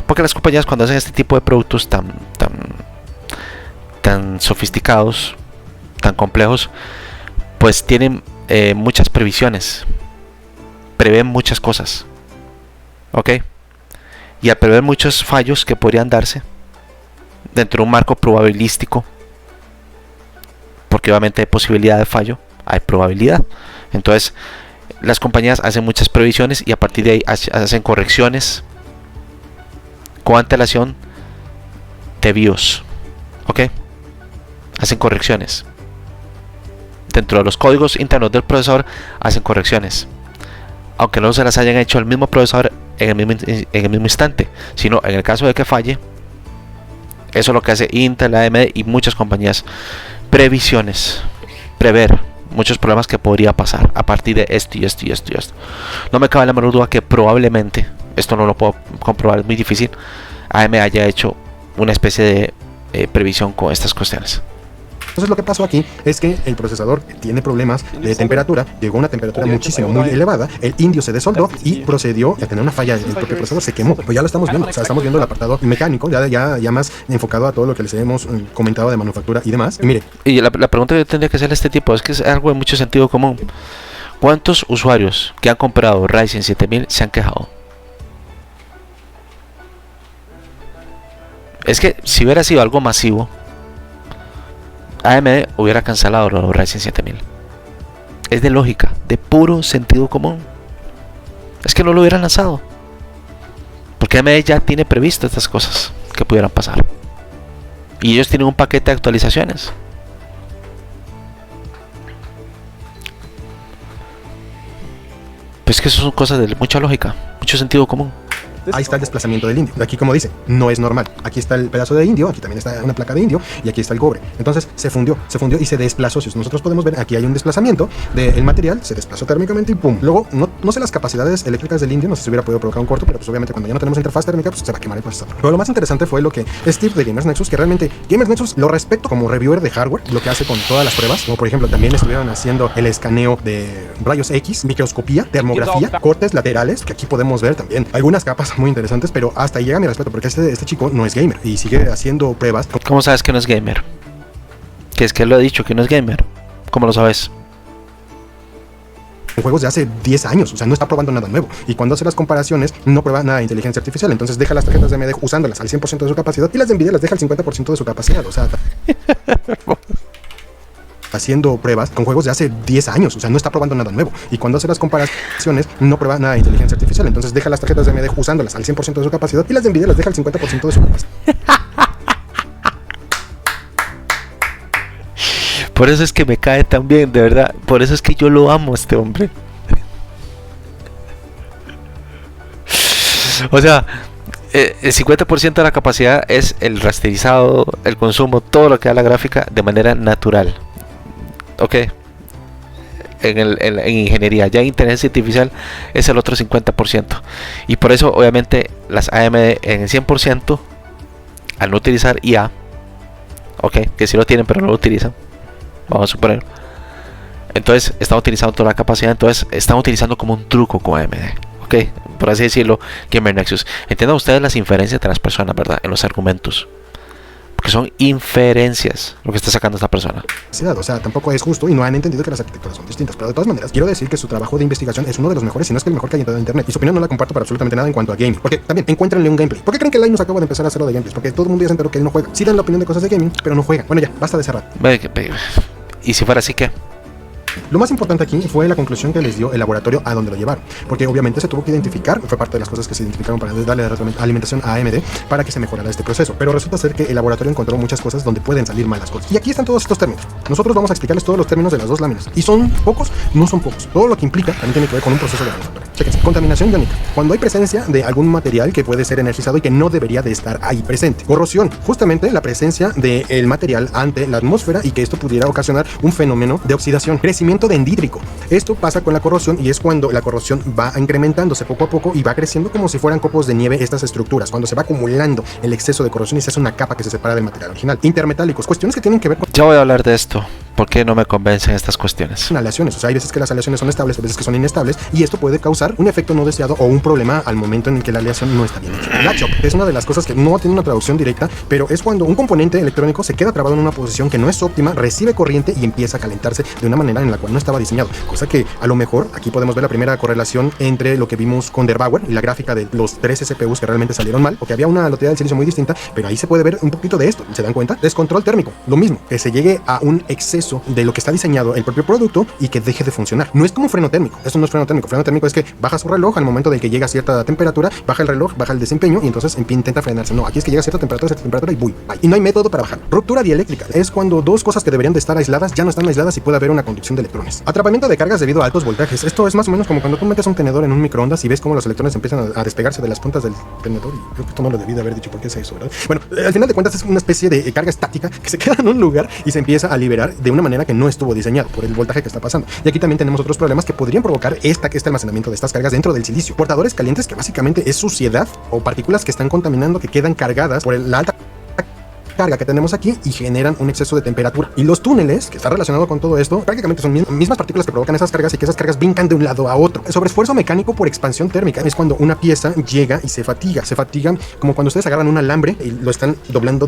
porque las compañías, cuando hacen este tipo de productos tan sofisticados, tan complejos, pues tienen muchas previsiones, prevén muchas cosas. Ok, y al prever muchos fallos que podrían darse dentro de un marco probabilístico, porque obviamente hay posibilidad de fallo, hay probabilidad, entonces las compañías hacen muchas previsiones y a partir de ahí hacen correcciones con antelación de BIOS. Ok, hacen correcciones dentro de los códigos internos del procesador, hacen correcciones, aunque no se las hayan hecho al mismo procesador en el mismo instante, sino en el caso de que falle. Eso es lo que hace Intel, AMD y muchas compañías. Previsiones. prever muchos problemas que podría pasar a partir de esto y esto y esto y esto. No me cabe la menor duda que probablemente, esto no lo puedo comprobar, es muy difícil, AMD haya hecho una especie de previsión con estas cuestiones. Entonces lo que pasó aquí es que el procesador tiene problemas de temperatura, llegó a una temperatura muchísimo, muy elevada, el indio se desoldó y procedió a tener una falla, el propio procesador se quemó. Pues ya lo estamos viendo, o sea, estamos viendo el apartado mecánico, ya más enfocado a todo lo que les hemos comentado de manufactura y demás. Y mire. Y la pregunta que yo tendría que hacer este tipo es que es algo de mucho sentido común. ¿Cuántos usuarios que han comprado Ryzen 7000 se han quejado? Es que si hubiera sido algo masivo, AMD hubiera cancelado los Ryzen 7000. Es de lógica, de puro sentido común. Es que no lo hubieran lanzado, porque AMD ya tiene previsto estas cosas que pudieran pasar. Y ellos tienen un paquete de actualizaciones. Pues que eso son cosas de mucha lógica, mucho sentido común. Ahí está el desplazamiento del indio. Aquí, como dice, no es normal. Aquí está el pedazo de indio, aquí también está una placa de indio y aquí está el cobre. Entonces se fundió y se desplazó. Si nosotros podemos ver, aquí hay un desplazamiento del material, se desplazó térmicamente y pum. Luego, no sé las capacidades eléctricas del indio, no sé si hubiera podido provocar un corto, pero pues obviamente cuando ya no tenemos interfaz térmica, pues se va a quemar el procesador. Pero lo más interesante fue lo que Steve de Gamers Nexus, que realmente Gamers Nexus lo respeto como reviewer de hardware, lo que hace con todas las pruebas, como por ejemplo también estuvieron haciendo el escaneo de rayos X, microscopía, termografía, cortes laterales, que aquí podemos ver también algunas capas muy interesantes, pero hasta ahí llega mi respeto, porque este chico no es gamer y sigue haciendo pruebas. ¿Cómo sabes que no es gamer? Que es que lo he dicho que no es gamer. ¿Cómo lo sabes? En juegos de hace 10 años, o sea, no está probando nada nuevo. Y cuando hace las comparaciones, no prueba nada de inteligencia artificial. Entonces deja las tarjetas de AMD usándolas al 100% de su capacidad y las de Nvidia las deja al 50% de su capacidad. O sea, haciendo pruebas con juegos de hace 10 años, o sea, no está probando nada nuevo. Y cuando hace las comparaciones, no prueba nada de inteligencia artificial. Entonces deja las tarjetas de AMD usándolas al 100% de su capacidad y las de Nvidia las deja al 50% de su capacidad. Por eso es que me cae tan bien, de verdad. Por eso es que yo lo amo a este hombre. O sea, el 50% de la capacidad es el rasterizado, el consumo, todo lo que da la gráfica de manera natural. Ok. En ingeniería, ya en inteligencia artificial es el otro 50%. Y por eso, obviamente, las AMD en el 100%, al no utilizar IA, ok, que sí lo tienen, pero no lo utilizan. Vamos a suponer. Entonces están utilizando toda la capacidad. Entonces están utilizando como un truco con AMD. Ok, por así decirlo, Gamer Nexus. Entiendan ustedes las inferencias de las personas, ¿verdad? En los argumentos. Porque son inferencias lo que está sacando esta persona. O sea, tampoco es justo y no han entendido que las arquitecturas son distintas. Pero de todas maneras, quiero decir que su trabajo de investigación es uno de los mejores, si no es que el mejor que hay en todo internet. Y su opinión no la comparto para absolutamente nada en cuanto a gaming. Porque también, encuéntrenle un gameplay. ¿Por qué creen que Linus acaba de empezar a hacerlo de gameplays? Porque todo el mundo ya se enteró que él no juega. Sí dan la opinión de cosas de gaming, pero no juegan. Bueno, ya, basta de cerrar. Y si fuera así, ¿qué? Lo más importante aquí fue la conclusión que les dio el laboratorio a donde lo llevaron, porque obviamente se tuvo que identificar, fue parte de las cosas que se identificaron para darle alimentación a AMD para que se mejorara este proceso, pero resulta ser que el laboratorio encontró muchas cosas donde pueden salir malas cosas. Y aquí están todos estos términos. Nosotros vamos a explicarles todos los términos de las dos láminas. Y son pocos, no son pocos. Todo lo que implica también tiene que ver con un proceso de manufactura. Chéquense. Contaminación iónica. Cuando hay presencia de algún material que puede ser energizado y que no debería de estar ahí presente. Corrosión. Justamente la presencia del material ante la atmósfera y que esto pudiera ocasionar un fenómeno de oxidación. Crecimiento dendrítico. Esto pasa con la corrosión y es cuando la corrosión va incrementándose poco a poco y va creciendo como si fueran copos de nieve estas estructuras, cuando se va acumulando el exceso de corrosión y se hace una capa que se separa del material original. Intermetálicos, cuestiones que tienen que ver con... Ya voy a hablar de esto. ¿Por qué no me convencen estas cuestiones? Aleaciones, o sea, hay veces que las aleaciones son estables, hay veces que son inestables y esto puede causar un efecto no deseado o un problema al momento en el que la aleación no está bien hecha. La chop es una de las cosas que no tiene una traducción directa, pero es cuando un componente electrónico se queda trabado en una posición que no es óptima, recibe corriente y empieza a calentarse de una manera en la cual no estaba diseñado. Cosa que a lo mejor aquí podemos ver la primera correlación entre lo que vimos con Der Bauer y la gráfica de los 3 CPUs que realmente salieron mal, o que había una lotería del silicio muy distinta, pero ahí se puede ver un poquito de esto. ¿Se dan cuenta? Descontrol térmico. Lo mismo, que se llegue a un exceso de lo que está diseñado el propio producto y que deje de funcionar. No es como freno térmico. Esto no es freno térmico. Freno térmico es que baja su reloj al momento de que llega a cierta temperatura, baja el reloj, baja el desempeño y entonces intenta frenarse. No, aquí es que llega a cierta temperatura y ¡buy! Y no hay método para bajar. Ruptura dieléctrica es cuando dos cosas que deberían de estar aisladas ya no están aisladas y puede haber una conducción de electrones. Atrapamiento de cargas debido a altos voltajes. Esto es más o menos como cuando tú metes un tenedor en un microondas y ves cómo los electrones empiezan a despegarse de las puntas del tenedor. Y creo que esto no lo debí de haber dicho porque es eso, ¿verdad? Bueno, al final de cuentas es una especie de carga estática que se queda en un lugar y se empieza a liberar de una manera que no estuvo diseñado por el voltaje que está pasando. Y aquí también tenemos otros problemas que podrían provocar este almacenamiento de estas cargas dentro del silicio. Portadores calientes, que básicamente es suciedad o partículas que están contaminando, que quedan cargadas por la alta carga que tenemos aquí y generan un exceso de temperatura. Y los túneles, que está relacionado con todo esto, prácticamente son mismas partículas que provocan esas cargas y que esas cargas brincan de un lado a otro. El sobreesfuerzo mecánico por expansión térmica es cuando una pieza llega y se fatiga. Se fatiga como cuando ustedes agarran un alambre y lo están doblando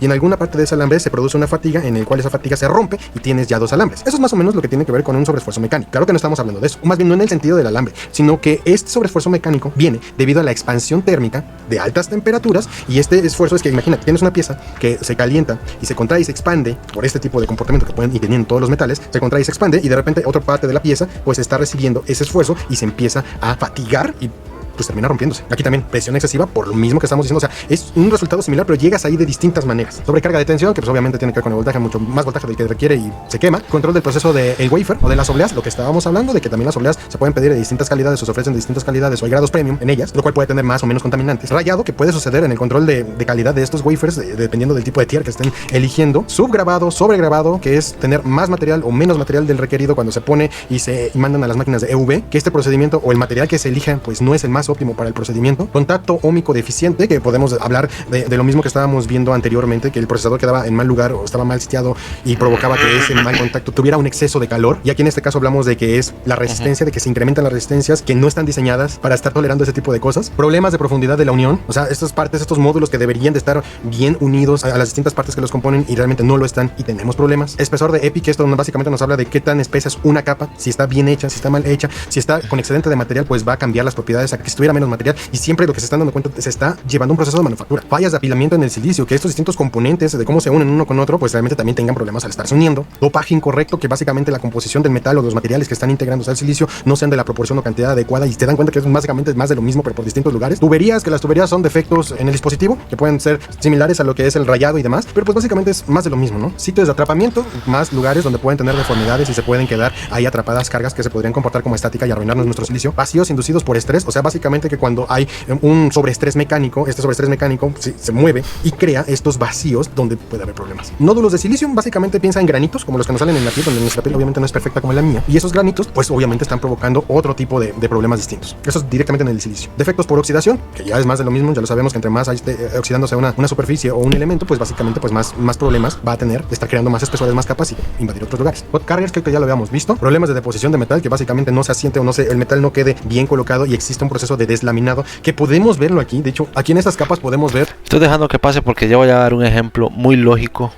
y en alguna parte de ese alambre se produce una fatiga en el cual esa fatiga se rompe y tienes ya dos alambres. Eso es más o menos lo que tiene que ver con un sobreesfuerzo mecánico. Claro que no estamos hablando de eso, más bien no en el sentido del alambre, sino que este sobreesfuerzo mecánico viene debido a la expansión térmica de altas temperaturas y este esfuerzo es que imagínate, tienes una pieza que se calienta y se contrae y se expande por este tipo de comportamiento que pueden ir teniendo todos los metales, se contrae y se expande y de repente otra parte de la pieza pues está recibiendo ese esfuerzo y se empieza a fatigar y pues termina rompiéndose. Aquí también presión excesiva por lo mismo que estamos diciendo, o sea, es un resultado similar, pero llegas ahí de distintas maneras. Sobrecarga de tensión, que pues obviamente tiene que ver con el voltaje, mucho más voltaje del que requiere y se quema. Control del proceso del wafer o de las obleas, lo que estábamos hablando, de que también las obleas se pueden pedir de distintas calidades o se ofrecen de distintas calidades o hay grados premium en ellas, lo cual puede tener más o menos contaminantes. Rayado, que puede suceder en el control de calidad de estos wafers, dependiendo del tipo de tier que estén eligiendo. Subgrabado, sobregrabado, que es tener más material o menos material del requerido cuando se pone y mandan a las máquinas de EUV, que este procedimiento o el material que se elija pues no es el más óptimo para el procedimiento. Contacto óhmico deficiente, que podemos hablar de lo mismo que estábamos viendo anteriormente, que el procesador quedaba en mal lugar o estaba mal sitiado y provocaba que ese mal contacto tuviera un exceso de calor. Y aquí en este caso hablamos de que es la resistencia, de que se incrementan las resistencias que no están diseñadas para estar tolerando ese tipo de cosas. Problemas de profundidad de la unión, o sea, estas partes, estos módulos que deberían de estar bien unidos a las distintas partes que los componen y realmente no lo están y tenemos problemas. Espesor de EPI, que esto básicamente nos habla de qué tan espesa es una capa, si está bien hecha, si está mal hecha, si está con excedente de material, pues va a cambiar las propiedades a que si tuviera menos material y siempre lo que se están dando cuenta se está llevando un proceso de manufactura. Fallas de apilamiento en el silicio, que estos distintos componentes de cómo se unen uno con otro, pues realmente también tengan problemas al estarse uniendo. Dopaje incorrecto, que básicamente la composición del metal o los materiales que están integrándose al silicio no sean de la proporción o cantidad adecuada y te dan cuenta que es básicamente más de lo mismo pero por distintos lugares. Tuberías, que las tuberías son defectos en el dispositivo, que pueden ser similares a lo que es el rayado y demás, pero pues básicamente es más de lo mismo, ¿no? Sitios de atrapamiento, más lugares donde pueden tener deformidades y se pueden quedar ahí atrapadas cargas que se podrían comportar como estática y arruinarnos nuestro silicio. Vacíos inducidos por estrés, o sea, básicamente que cuando hay un sobreestrés mecánico, este sobreestrés mecánico se mueve y crea estos vacíos donde puede haber problemas. Nódulos de silicio, básicamente piensa en granitos, como los que nos salen en la piel, donde nuestra piel obviamente no es perfecta como la mía, y esos granitos, pues obviamente están provocando otro tipo de problemas distintos. Eso es directamente en el silicio. Defectos por oxidación, que ya es más de lo mismo, ya lo sabemos que entre más esté oxidándose una superficie o un elemento, pues básicamente pues más problemas va a tener de estar creando más espesores, más capas y invadir otros lugares. Hot carriers, creo que ya lo habíamos visto. Problemas de deposición de metal, que básicamente no se asiente o el metal no quede bien colocado y existe un proceso de deslaminado, que podemos verlo aquí. De hecho, aquí en estas capas podemos ver. Estoy dejando que pase porque ya voy a dar un ejemplo muy lógico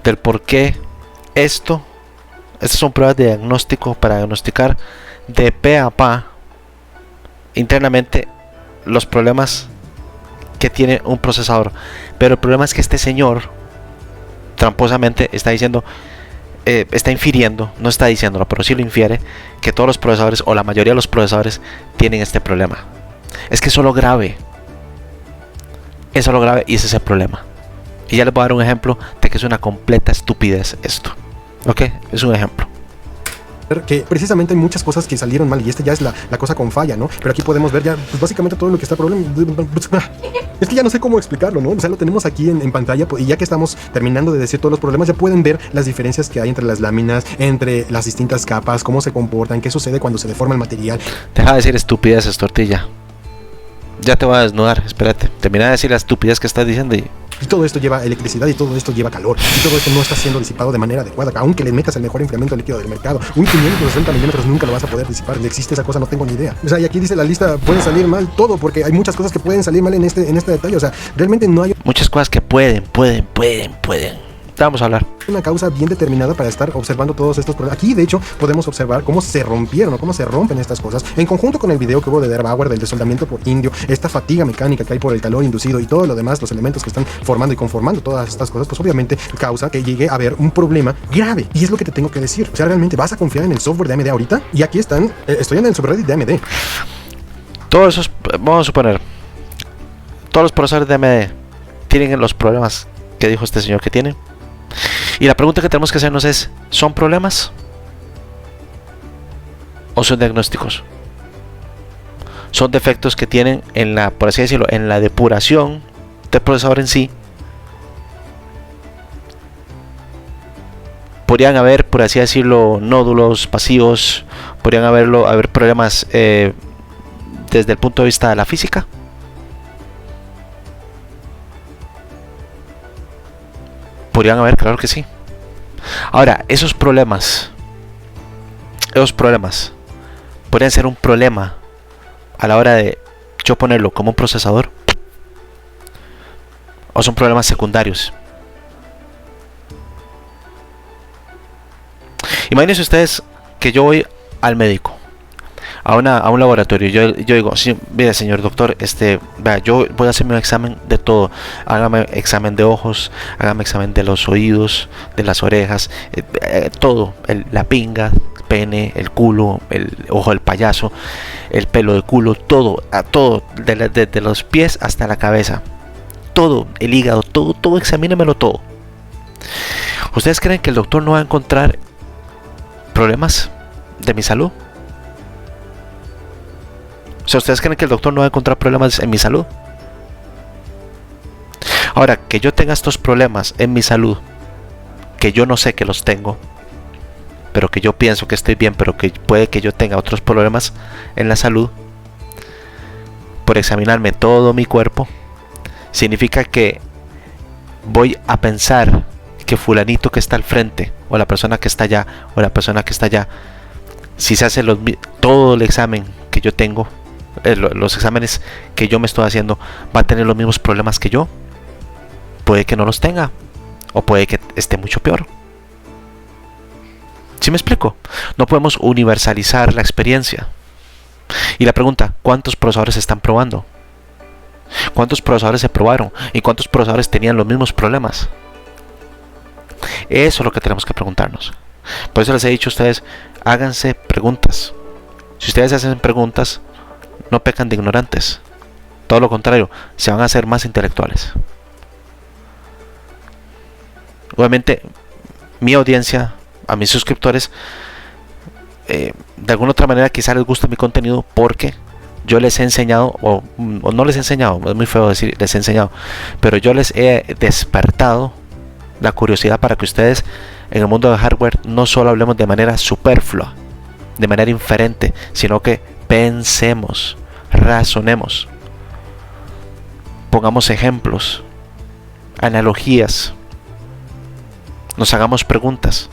del por qué estas son pruebas de diagnóstico para diagnosticar de pe a pa internamente los problemas que tiene un procesador. Pero el problema es que este señor tramposamente está diciendo, está infiriendo, no está diciéndolo, pero sí lo infiere, que todos los procesadores o la mayoría de los procesadores tienen este problema. Es que eso es lo grave. Eso es lo grave y ese es el problema. Y ya les voy a dar un ejemplo de que es una completa estupidez esto. ¿Ok? Es un ejemplo. Que precisamente hay muchas cosas que salieron mal y ya es la cosa con falla, ¿no? Pero aquí podemos ver ya pues básicamente todo lo que está problema. Es que ya no sé cómo explicarlo, ¿no? O sea, lo tenemos aquí en pantalla y ya que estamos terminando de decir todos los problemas, ya pueden ver las diferencias que hay entre las láminas, entre las distintas capas, cómo se comportan, qué sucede cuando se deforma el material. Deja de decir estupideces, tortilla. Ya te voy a desnudar, espérate. Termina de decir la estupidez que estás diciendo y todo esto lleva electricidad y todo esto lleva calor. Y todo esto no está siendo disipado de manera adecuada. Aunque le metas el mejor enfriamiento líquido del mercado, un 560 milímetros nunca lo vas a poder disipar. ¿Existe esa cosa? No tengo ni idea. O sea, y aquí dice la lista, puede salir mal todo, porque hay muchas cosas que pueden salir mal en este detalle. O sea, realmente no hay... muchas cosas que pueden. Vamos a hablar. Una causa bien determinada para estar observando todos estos problemas. Aquí, de hecho, podemos observar cómo se rompieron o cómo se rompen estas cosas. En conjunto con el video que hubo de Der Bauer, del desoldamiento por indio, esta fatiga mecánica que hay por el calor inducido y todo lo demás, los elementos que están formando y conformando todas estas cosas, pues obviamente causa que llegue a haber un problema grave. Y es lo que te tengo que decir. O sea, ¿realmente vas a confiar en el software de AMD ahorita? Y aquí están, estoy en el subreddit de AMD. Todos esos, vamos a suponer, todos los procesadores de AMD tienen los problemas que dijo este señor que tienen. Y la pregunta que tenemos que hacernos es, ¿son problemas o son diagnósticos? Son defectos que tienen en la, por así decirlo, en la depuración del procesador en sí. Podrían haber, por así decirlo, nódulos pasivos, podrían haber problemas desde el punto de vista de la física. Podrían haber, claro que sí. Ahora, esos problemas podrían ser un problema a la hora de yo ponerlo como un procesador, o son problemas secundarios. Imagínense ustedes que yo voy al médico, a un laboratorio. Yo digo, sí, mire señor doctor, vea, yo voy a hacerme un examen de todo. Hágame examen de ojos, hágame examen de los oídos, de las orejas, todo, la pinga, el pene, el culo, el ojo del payaso, el pelo de culo, todo, de los pies hasta la cabeza, todo, el hígado, todo, examínemelo todo. ¿Ustedes creen que el doctor no va a encontrar problemas de mi salud? O sea, ¿ustedes creen que el doctor no va a encontrar problemas en mi salud? Ahora, que yo tenga estos problemas en mi salud, que yo no sé que los tengo, pero que yo pienso que estoy bien, pero que puede que yo tenga otros problemas en la salud, por examinarme todo mi cuerpo, significa que voy a pensar que fulanito que está al frente, o la persona que está allá, o la persona que está allá, si se hace todo el examen que yo tengo, los exámenes que yo me estoy haciendo, va a tener los mismos problemas que yo. Puede que no los tenga, o puede que esté mucho peor. ¿Sí me explico? No podemos universalizar la experiencia. Y la pregunta, ¿cuántos procesadores se están probando? ¿Cuántos procesadores se probaron? ¿Y cuántos procesadores tenían los mismos problemas? Eso es lo que tenemos que preguntarnos. Por eso les he dicho a ustedes, háganse preguntas. Si ustedes hacen preguntas, no pecan de ignorantes. Todo lo contrario, se van a hacer más intelectuales. Obviamente, mi audiencia, a mis suscriptores, de alguna otra manera quizá les gusta mi contenido porque yo les he enseñado, o no les he enseñado, es muy feo decir les he enseñado, pero yo les he despertado la curiosidad para que ustedes en el mundo de hardware no solo hablemos de manera superflua, de manera inferente, sino que pensemos, razonemos, pongamos ejemplos, analogías, nos hagamos preguntas.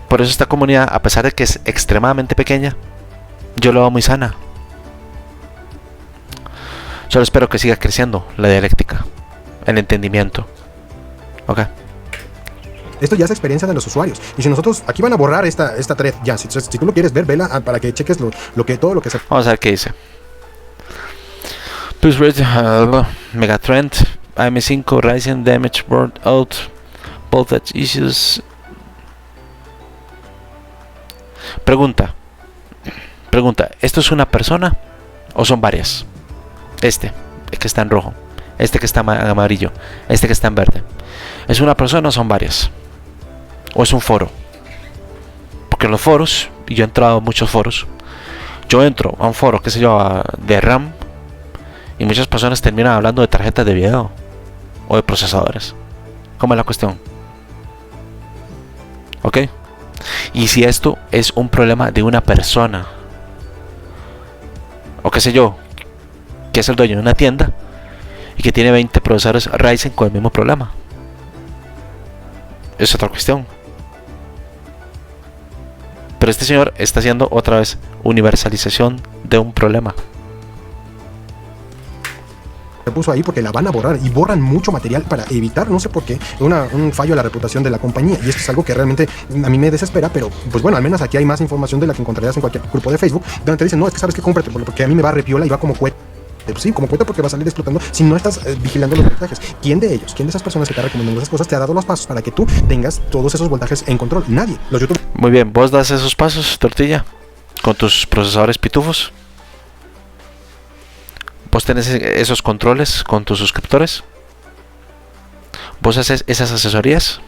Por eso esta comunidad, a pesar de que es extremadamente pequeña, yo lo veo muy sana. Solo espero que siga creciendo la dialéctica, el entendimiento. Ok. Esto ya es experiencia de los usuarios. Y si nosotros, aquí van a borrar esta thread ya. Si tú lo quieres ver, vela para que cheques todo lo que se... Vamos a ver qué dice. Please read Megatrend, AM5, Ryzen, damage, burn out, voltage issues. Pregunta, ¿esto es una persona o son varias? Este que está en rojo, este que está en amarillo, este que está en verde. ¿Es una persona o son varias? ¿O es un foro? Porque en los foros, y yo he entrado a muchos foros, yo entro a un foro, qué sé yo, de RAM, y muchas personas terminan hablando de tarjetas de video o de procesadores. ¿Cómo es la cuestión? ¿Ok? Y si esto es un problema de una persona, o qué sé yo, que es el dueño de una tienda y que tiene 20 procesadores Ryzen con el mismo problema, es otra cuestión. Pero este señor está haciendo otra vez universalización de un problema. puso ahí porque la van a borrar y borran mucho material para evitar, no sé por qué, un fallo a la reputación de la compañía. Y esto es algo que realmente a mí me desespera, pero pues bueno, al menos aquí hay más información de la que encontrarías en cualquier grupo de Facebook, donde te dicen, no, es que sabes que cómprate, porque a mí me va repiola y va como cohete. Pues sí, como cuenta porque va a salir explotando si no estás vigilando los voltajes. ¿Quién de ellos, quién de esas personas que te recomiendan esas cosas te ha dado los pasos para que tú tengas todos esos voltajes en control? Nadie. Los youtubers. Muy bien, ¿vos das esos pasos, Tortilla? Con tus procesadores pitufos. ¿Vos tenés esos controles con tus suscriptores? ¿Vos haces esas asesorías?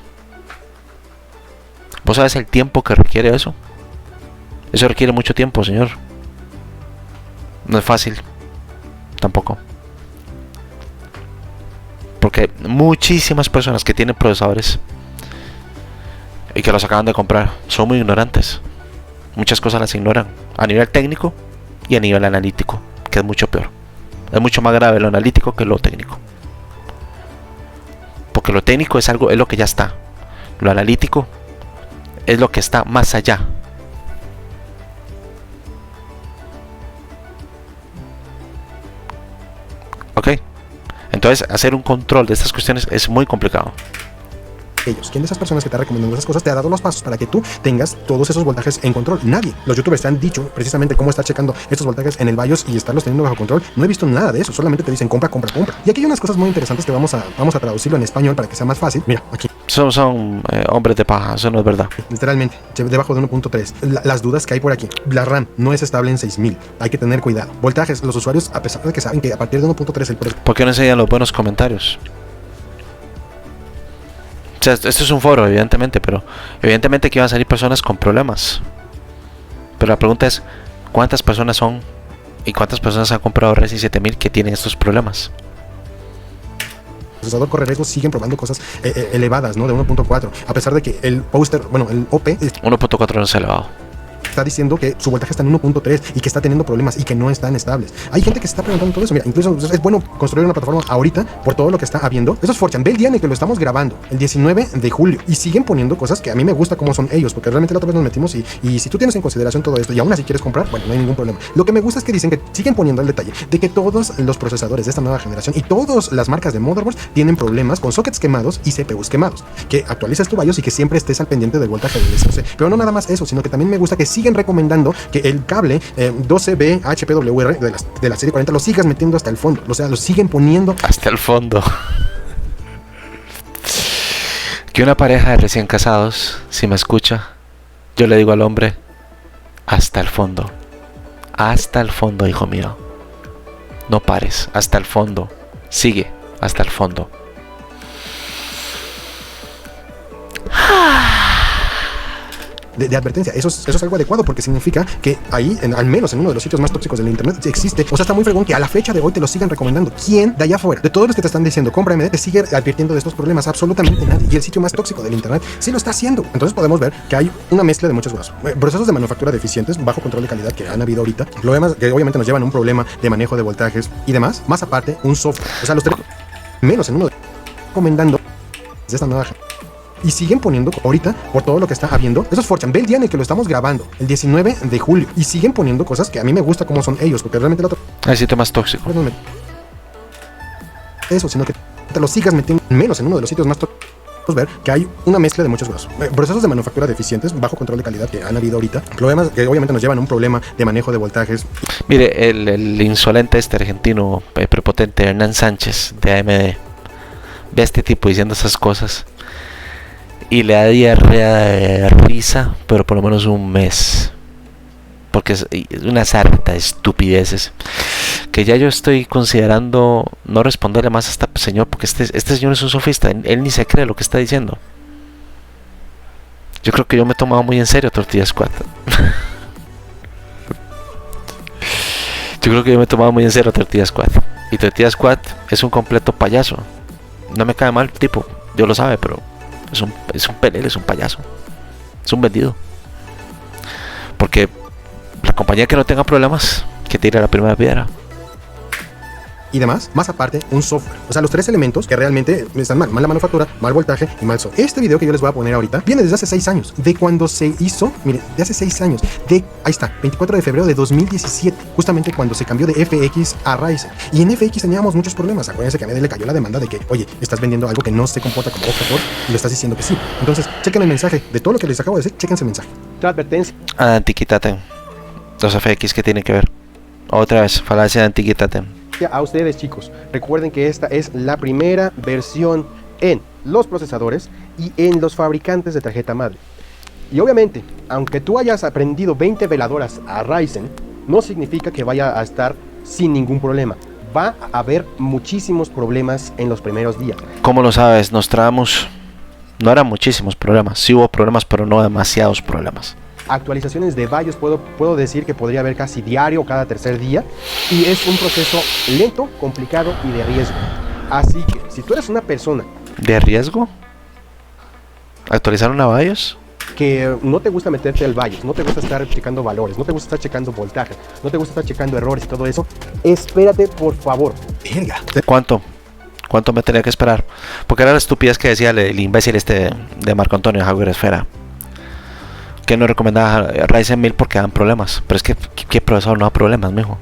¿Vos sabes el tiempo que requiere eso? Eso requiere mucho tiempo, señor. No es fácil. Tampoco. Porque muchísimas personas que tienen procesadores y que los acaban de comprar son muy ignorantes. Muchas cosas las ignoran a nivel técnico y a nivel analítico, que es mucho peor. Es mucho más grave lo analítico que lo técnico. Porque lo técnico es lo que ya está. Lo analítico es lo que está más allá. Ok. Entonces, hacer un control de estas cuestiones es muy complicado. ¿Quién de esas personas que te ha recomendado esas cosas te ha dado los pasos para que tú tengas todos esos voltajes en control? Nadie. Los youtubers te han dicho precisamente cómo estar checando estos voltajes en el BIOS y estarlos teniendo bajo control. No he visto nada de eso, solamente te dicen compra, compra, compra. Y aquí hay unas cosas muy interesantes que vamos a traducirlo en español para que sea más fácil. Mira, aquí. Son hombres de paja, eso no es verdad. Literalmente, debajo de 1.3. Las dudas que hay por aquí. La RAM no es estable en 6000. Hay que tener cuidado. Voltajes, los usuarios, a pesar de que saben que a partir de 1.3 el proceso. ¿Por qué no enseñan los buenos comentarios? O sea, esto es un foro, evidentemente, pero evidentemente que van a salir personas con problemas. Pero la pregunta es, ¿cuántas personas son y cuántas personas han comprado Ryzen 7000 que tienen estos problemas? El procesador corre riesgos, siguen probando cosas elevadas, ¿no? De 1.4, a pesar de que el póster, bueno, el OP 1.4 no es elevado. está diciendo que su voltaje está en 1.3 y que está teniendo problemas y que no están estables. Hay gente que se está preguntando todo eso. Mira, incluso es bueno construir una plataforma ahorita por todo lo que está habiendo. Eso es 4chan. Ve el día en el que lo estamos grabando, el 19 de julio, y siguen poniendo cosas que a mí me gusta como son ellos, porque realmente la otra vez nos metimos y si tú tienes en consideración todo esto y aún así quieres comprar, bueno, no hay ningún problema. Lo que me gusta es que dicen que siguen poniendo el detalle de que todos los procesadores de esta nueva generación y todas las marcas de motherboards tienen problemas con sockets quemados y CPUs quemados. Que actualices tu BIOS y que siempre estés al pendiente del voltaje del SoC. Pero no nada más eso, sino que también me gusta que siguen recomendando que el cable 12B HPWR de la serie 40 lo sigas metiendo hasta el fondo. O sea, lo siguen poniendo hasta el fondo. Que una pareja de recién casados, si me escucha, yo le digo al hombre, hasta el fondo. Hasta el fondo, hijo mío. No pares, hasta el fondo. Sigue, hasta el fondo. De advertencia, eso es algo adecuado porque significa que ahí, al menos en uno de los sitios más tóxicos del internet, existe, o sea, está muy fregón que a la fecha de hoy te lo sigan recomendando. ¿Quién de allá afuera, de todos los que te están diciendo compra AMD, te sigue advirtiendo de estos problemas? Absolutamente nadie. Y el sitio más tóxico del internet sí lo está haciendo. Entonces podemos ver que hay una mezcla de muchas cosas. Procesos de manufactura deficientes, bajo control de calidad que han habido ahorita, problemas que obviamente nos llevan a un problema de manejo de voltajes y demás, más aparte un software. O sea, los menos en uno de recomendando de esta nueva y siguen poniendo ahorita por todo lo que está habiendo. Eso es 4chan. Ve el día en el que lo estamos grabando, el 19 de julio, y siguen poniendo cosas que a mí me gusta como son ellos, porque realmente el otro el sitio más tóxico. Eso, sino que te lo sigas metiendo menos en uno de los sitios más tóxicos. Ver que hay una mezcla de muchas cosas. Procesos de manufactura deficientes, bajo control de calidad que han habido ahorita, problemas que obviamente nos llevan a un problema de manejo de voltajes. Mire, el insolente argentino prepotente Hernán Sánchez de AMD ve a este tipo diciendo esas cosas y le da diarrea de risa, pero por lo menos un mes, porque es una sarta de estupideces que ya yo estoy considerando no responderle más a este señor, porque este señor es un sofista, él ni se cree lo que está diciendo. Yo creo que yo me he tomado muy en serio Tortilla Squad. Yo creo que yo me he tomado muy en serio Tortilla Squad, y Tortilla Squad es un completo payaso. No me cae mal el tipo, Dios lo sabe, pero es un pelele, es un payaso, es un vendido. Porque la compañía que no tenga problemas, que tire la primera piedra. y demás, más aparte un software. O sea, los tres elementos que realmente están mal. Mala manufactura, mal voltaje y mal software. Este video que yo les voy a poner ahorita viene desde hace 6 años, de cuando se hizo, mire, de hace 6 años, ahí está, 24 de febrero de 2017, justamente cuando se cambió de FX a Ryzen. Y en FX teníamos muchos problemas. Acuérdense que a mí le cayó la demanda de que, oye, estás vendiendo algo que no se comporta como octa-core y le estás diciendo que sí. Entonces, chequen el mensaje de todo lo que les acabo de decir, chequen ese mensaje. Advertencia Antiquitatem. Los FX que tienen que ver. Otra vez, falacia de antiquitatem. a ustedes, chicos. Recuerden que esta es la primera versión en los procesadores y en los fabricantes de tarjeta madre. Y obviamente, aunque tú hayas aprendido 20 veladoras a Ryzen, no significa que vaya a estar sin ningún problema. Va a haber muchísimos problemas en los primeros días. ¿Cómo lo sabes? Nostradamus. No eran muchísimos problemas. Sí hubo problemas, pero no demasiados problemas. Actualizaciones de BIOS puedo decir que podría haber casi diario o cada tercer día. Y es un proceso lento, complicado y de riesgo. Así que, si tú eres una persona ¿De riesgo? ¿Actualizar una BIOS? que no te gusta meterte al BIOS, no te gusta estar checando valores, no te gusta estar checando voltaje, no te gusta estar checando errores y todo eso, espérate por favor. Verga. ¿Cuánto? ¿Cuánto me tenía que esperar? Porque era la estupidez que decía el imbécil este de Marco Antonio Javier Esfera, que no recomendaba Ryzen 1000 porque dan problemas. Pero es que, ¿qué procesador no da problemas, mijo?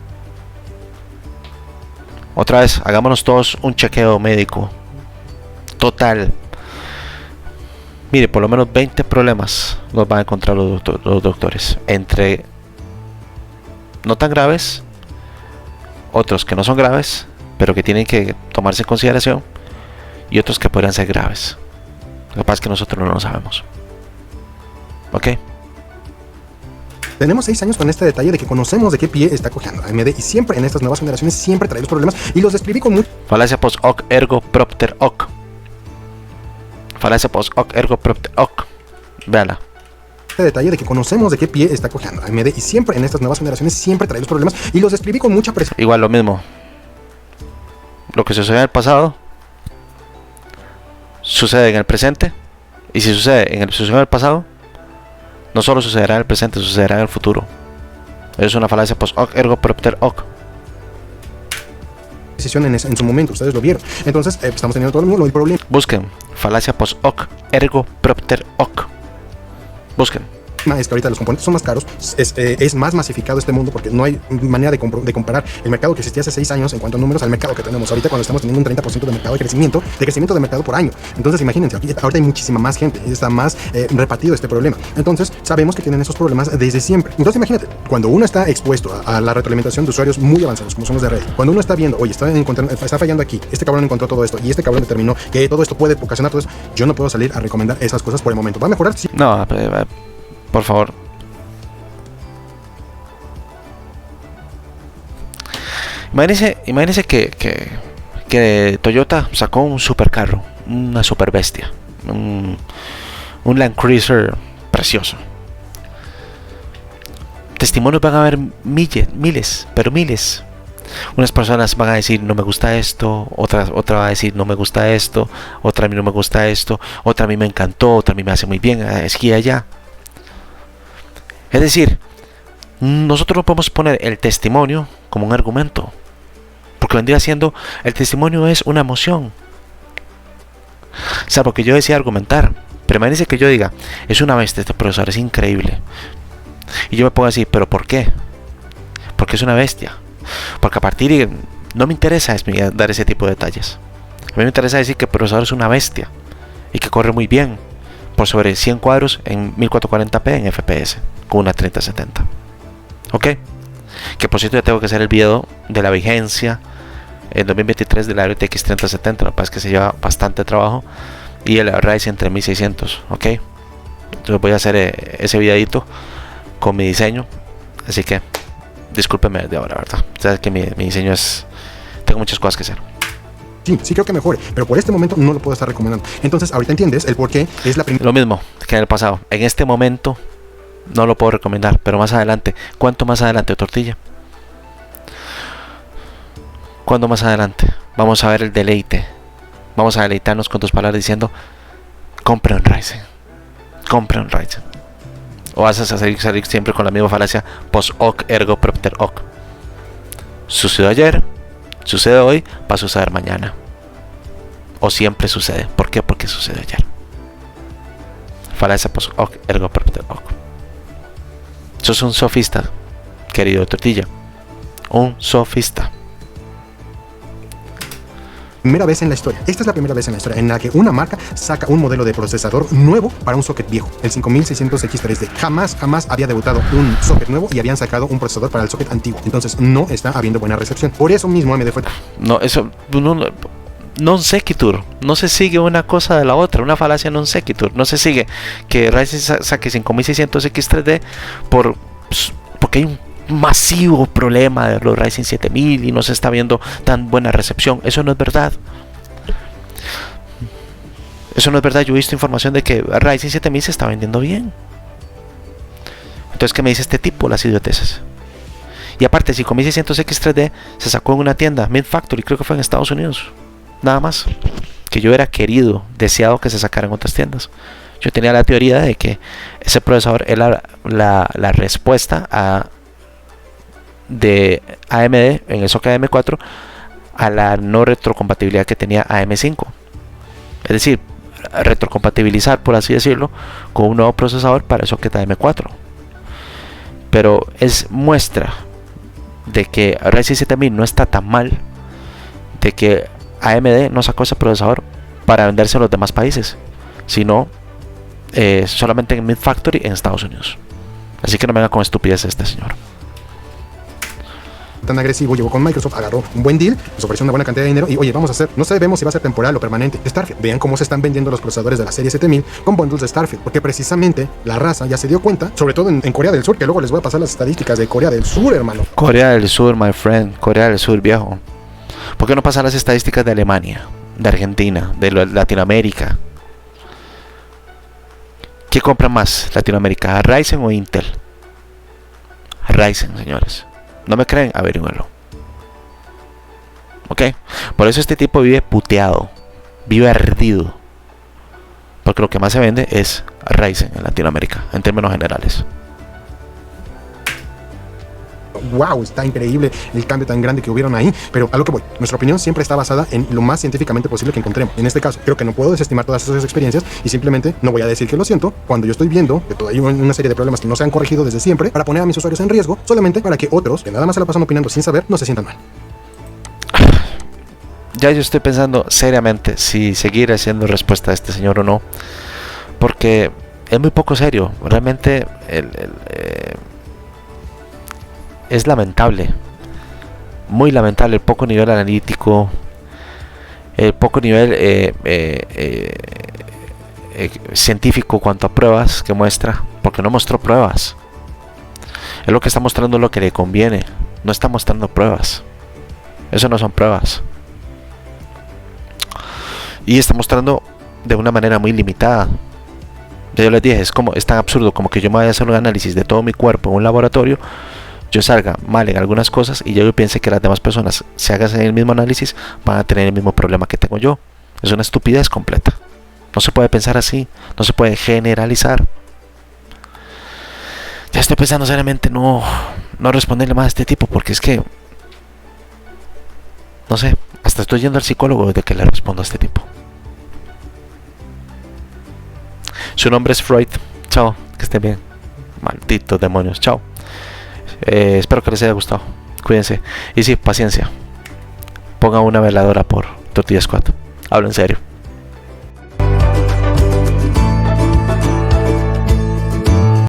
Otra vez, hagámonos todos un chequeo médico total. Mire, por lo menos 20 problemas los van a encontrar los doctores. Entre no tan graves, otros que no son graves, pero que tienen que tomarse en consideración, y otros que podrían ser graves. Lo que pasa es que nosotros no lo sabemos. ¿Ok? Tenemos 6 años con este detalle de que conocemos de qué pie está cojeando AMD y siempre en estas nuevas generaciones siempre trae los problemas y los describí con mucho Falacia post hoc ergo propter hoc. Falacia post hoc ergo propter hoc. Véala. detalle de que conocemos de qué pie está cojeando AMD y siempre en estas nuevas generaciones siempre trae los problemas y los describí con mucha presión. Igual lo mismo. Lo que sucede en el pasado sucede en el presente, y si sucede en el pasado, no solo sucederá en el presente, sucederá en el futuro. Es una falacia post hoc ergo propter hoc. Decisión en su momento, ustedes lo vieron. Entonces, estamos teniendo todo el problema. Busquen falacia post hoc ergo propter hoc. Busquen. Es que ahorita los componentes son más caros, es más masificado este mundo porque no hay manera de comparar el mercado que existía hace 6 años en cuanto a números al mercado que tenemos ahorita cuando estamos teniendo un 30% de mercado de crecimiento de mercado por año. Entonces imagínense, ahorita hay muchísima más gente, está más repartido este problema. Entonces sabemos que tienen esos problemas desde siempre. Entonces imagínate, cuando uno está expuesto a la retroalimentación de usuarios muy avanzados como son los de Reddit, cuando uno está viendo, oye, está fallando aquí, este cabrón encontró todo esto y este cabrón determinó que todo esto puede ocasionar todo eso, yo no puedo salir a recomendar esas cosas por el momento. ¿Va a mejorar? Sí. No, por favor. Imagínense que Toyota sacó un supercarro, una super bestia, un Land Cruiser precioso. Testimonios van a haber miles. Unas personas van a decir no me gusta esto, otra va a decir no me gusta esto, otra a mí no me gusta esto, otra a mí me encantó, otra a mí me hace muy bien, aquí y allá. Es decir, nosotros no podemos poner el testimonio como un argumento, porque vendría siendo, el testimonio es una emoción. Salvo que yo decía argumentar, pero imagínense que yo diga, es una bestia este profesor, es increíble. Y yo me pongo a decir, ¿pero por qué? Porque es una bestia. Porque a partir de... No me interesa dar ese tipo de detalles. A mí me interesa decir que el profesor es una bestia y que corre muy bien por sobre 100 cuadros en 1440p en FPS con una 3070. Ok, que por cierto ya tengo que hacer el video de la vigencia en 2023 de la RTX 3070. Lo que pasa es que se lleva bastante trabajo, y el Ryzen 3600. Ok, entonces voy a hacer ese videito con mi diseño, así que discúlpeme de ahora, verdad. Sabes que mi diseño es... Tengo muchas cosas que hacer. Sí creo que mejore, pero por este momento no lo puedo estar recomendando. Entonces, ahorita entiendes el por qué es la primera. Lo mismo que en el pasado. En este momento no lo puedo recomendar, pero más adelante. ¿Cuánto más adelante, Tortilla? ¿Cuándo más adelante? Vamos a ver el deleite. Vamos a deleitarnos con tus palabras diciendo: compre un Ryzen. Compre un Ryzen. O vas a salir siempre con la misma falacia post hoc ergo propter hoc. Sucedió ayer, Sucede hoy, va a suceder mañana. O siempre sucede. ¿Por qué? Porque sucede ayer. Falacia post hoc, ergo propter hoc. Sos un sofista, querido Tortilla. Un sofista. Primera vez en la historia. Esta es la primera vez en la historia en la que una marca saca un modelo de procesador nuevo para un socket viejo, el 5600X3D. Jamás había debutado un socket nuevo y habían sacado un procesador para el socket antiguo. Entonces no está habiendo buena recepción. Por eso mismo AMD fue... No, eso... Non sequitur, no se sigue una cosa de la otra, una falacia non sequitur, no se sigue que Ryzen saque 5600X3D porque hay un masivo problema de los Ryzen 7000 y no se está viendo tan buena recepción. Eso no es verdad. Eso no es verdad. Yo he visto información de que Ryzen 7000 se está vendiendo bien. Entonces, ¿qué me dice este tipo? Las idioteces. Y aparte, 5600X3D se sacó en una tienda, Mid Factory, creo que fue en Estados Unidos. Nada más. Que yo era deseado que se sacara en otras tiendas. Yo tenía la teoría de que ese procesador era la respuesta de AMD en el socket AM4 a la no retrocompatibilidad que tenía AM5. Es decir, retrocompatibilizar, por así decirlo, con un nuevo procesador para el socket AM4. Pero es muestra de que Ryzen 7000 no está tan mal, de que AMD no sacó ese procesador para venderse en los demás países, sino solamente en Mid Factory en Estados Unidos. Así que no me venga con estupidez este señor. Tan agresivo, llegó con Microsoft, agarró un buen deal, nos ofreció una buena cantidad de dinero y oye, vamos a hacer, no sabemos si va a ser temporal o permanente, Starfield. Vean cómo se están vendiendo los procesadores de la serie 7000 con bundles de Starfield, porque precisamente la raza ya se dio cuenta, sobre todo en Corea del Sur, que luego les voy a pasar las estadísticas de Corea del Sur, hermano. Corea del Sur, my friend, Corea del Sur, viejo. ¿Por qué no pasan las estadísticas de Alemania, de Argentina, de Latinoamérica? ¿Qué compra más Latinoamérica, Ryzen o Intel? Ryzen, señores. ¿No me creen? Averíguenlo. ¿Ok? Por eso este tipo vive puteado, vive ardido, porque lo que más se vende es Ryzen en Latinoamérica, en términos generales. Wow, está increíble el cambio tan grande que hubieron ahí, pero a lo que voy, nuestra opinión siempre está basada en lo más científicamente posible que encontremos. En este caso, creo que no puedo desestimar todas esas experiencias y simplemente no voy a decir que lo siento cuando yo estoy viendo que todavía hay una serie de problemas que no se han corregido desde siempre para poner a mis usuarios en riesgo, solamente para que otros, que nada más se la pasan opinando sin saber, no se sientan mal. Ya yo estoy pensando seriamente si seguir haciendo respuesta a este señor o no, porque es muy poco serio. Realmente es lamentable, muy lamentable el poco nivel analítico, el poco nivel científico cuanto a pruebas que muestra, porque no mostró pruebas. Es lo que está mostrando lo que le conviene, no está mostrando pruebas. Eso no son pruebas. Y está mostrando de una manera muy limitada. Yo les dije, es tan absurdo como que yo me vaya a hacer un análisis de todo mi cuerpo en un laboratorio, yo salga mal en algunas cosas y yo piense que las demás personas, si hagan el mismo análisis, van a tener el mismo problema que tengo yo. Es una estupidez completa. No se puede pensar así, no se puede generalizar. Ya estoy pensando seriamente no responderle más a este tipo, porque es que no sé, hasta estoy yendo al psicólogo desde que le respondo a este tipo. Su nombre es Freud. Chao, que estén bien. Malditos demonios, chao. Espero que les haya gustado. Cuídense. Y sí, paciencia. Pongan una veladora por Tortilla Squad. Hablo en serio.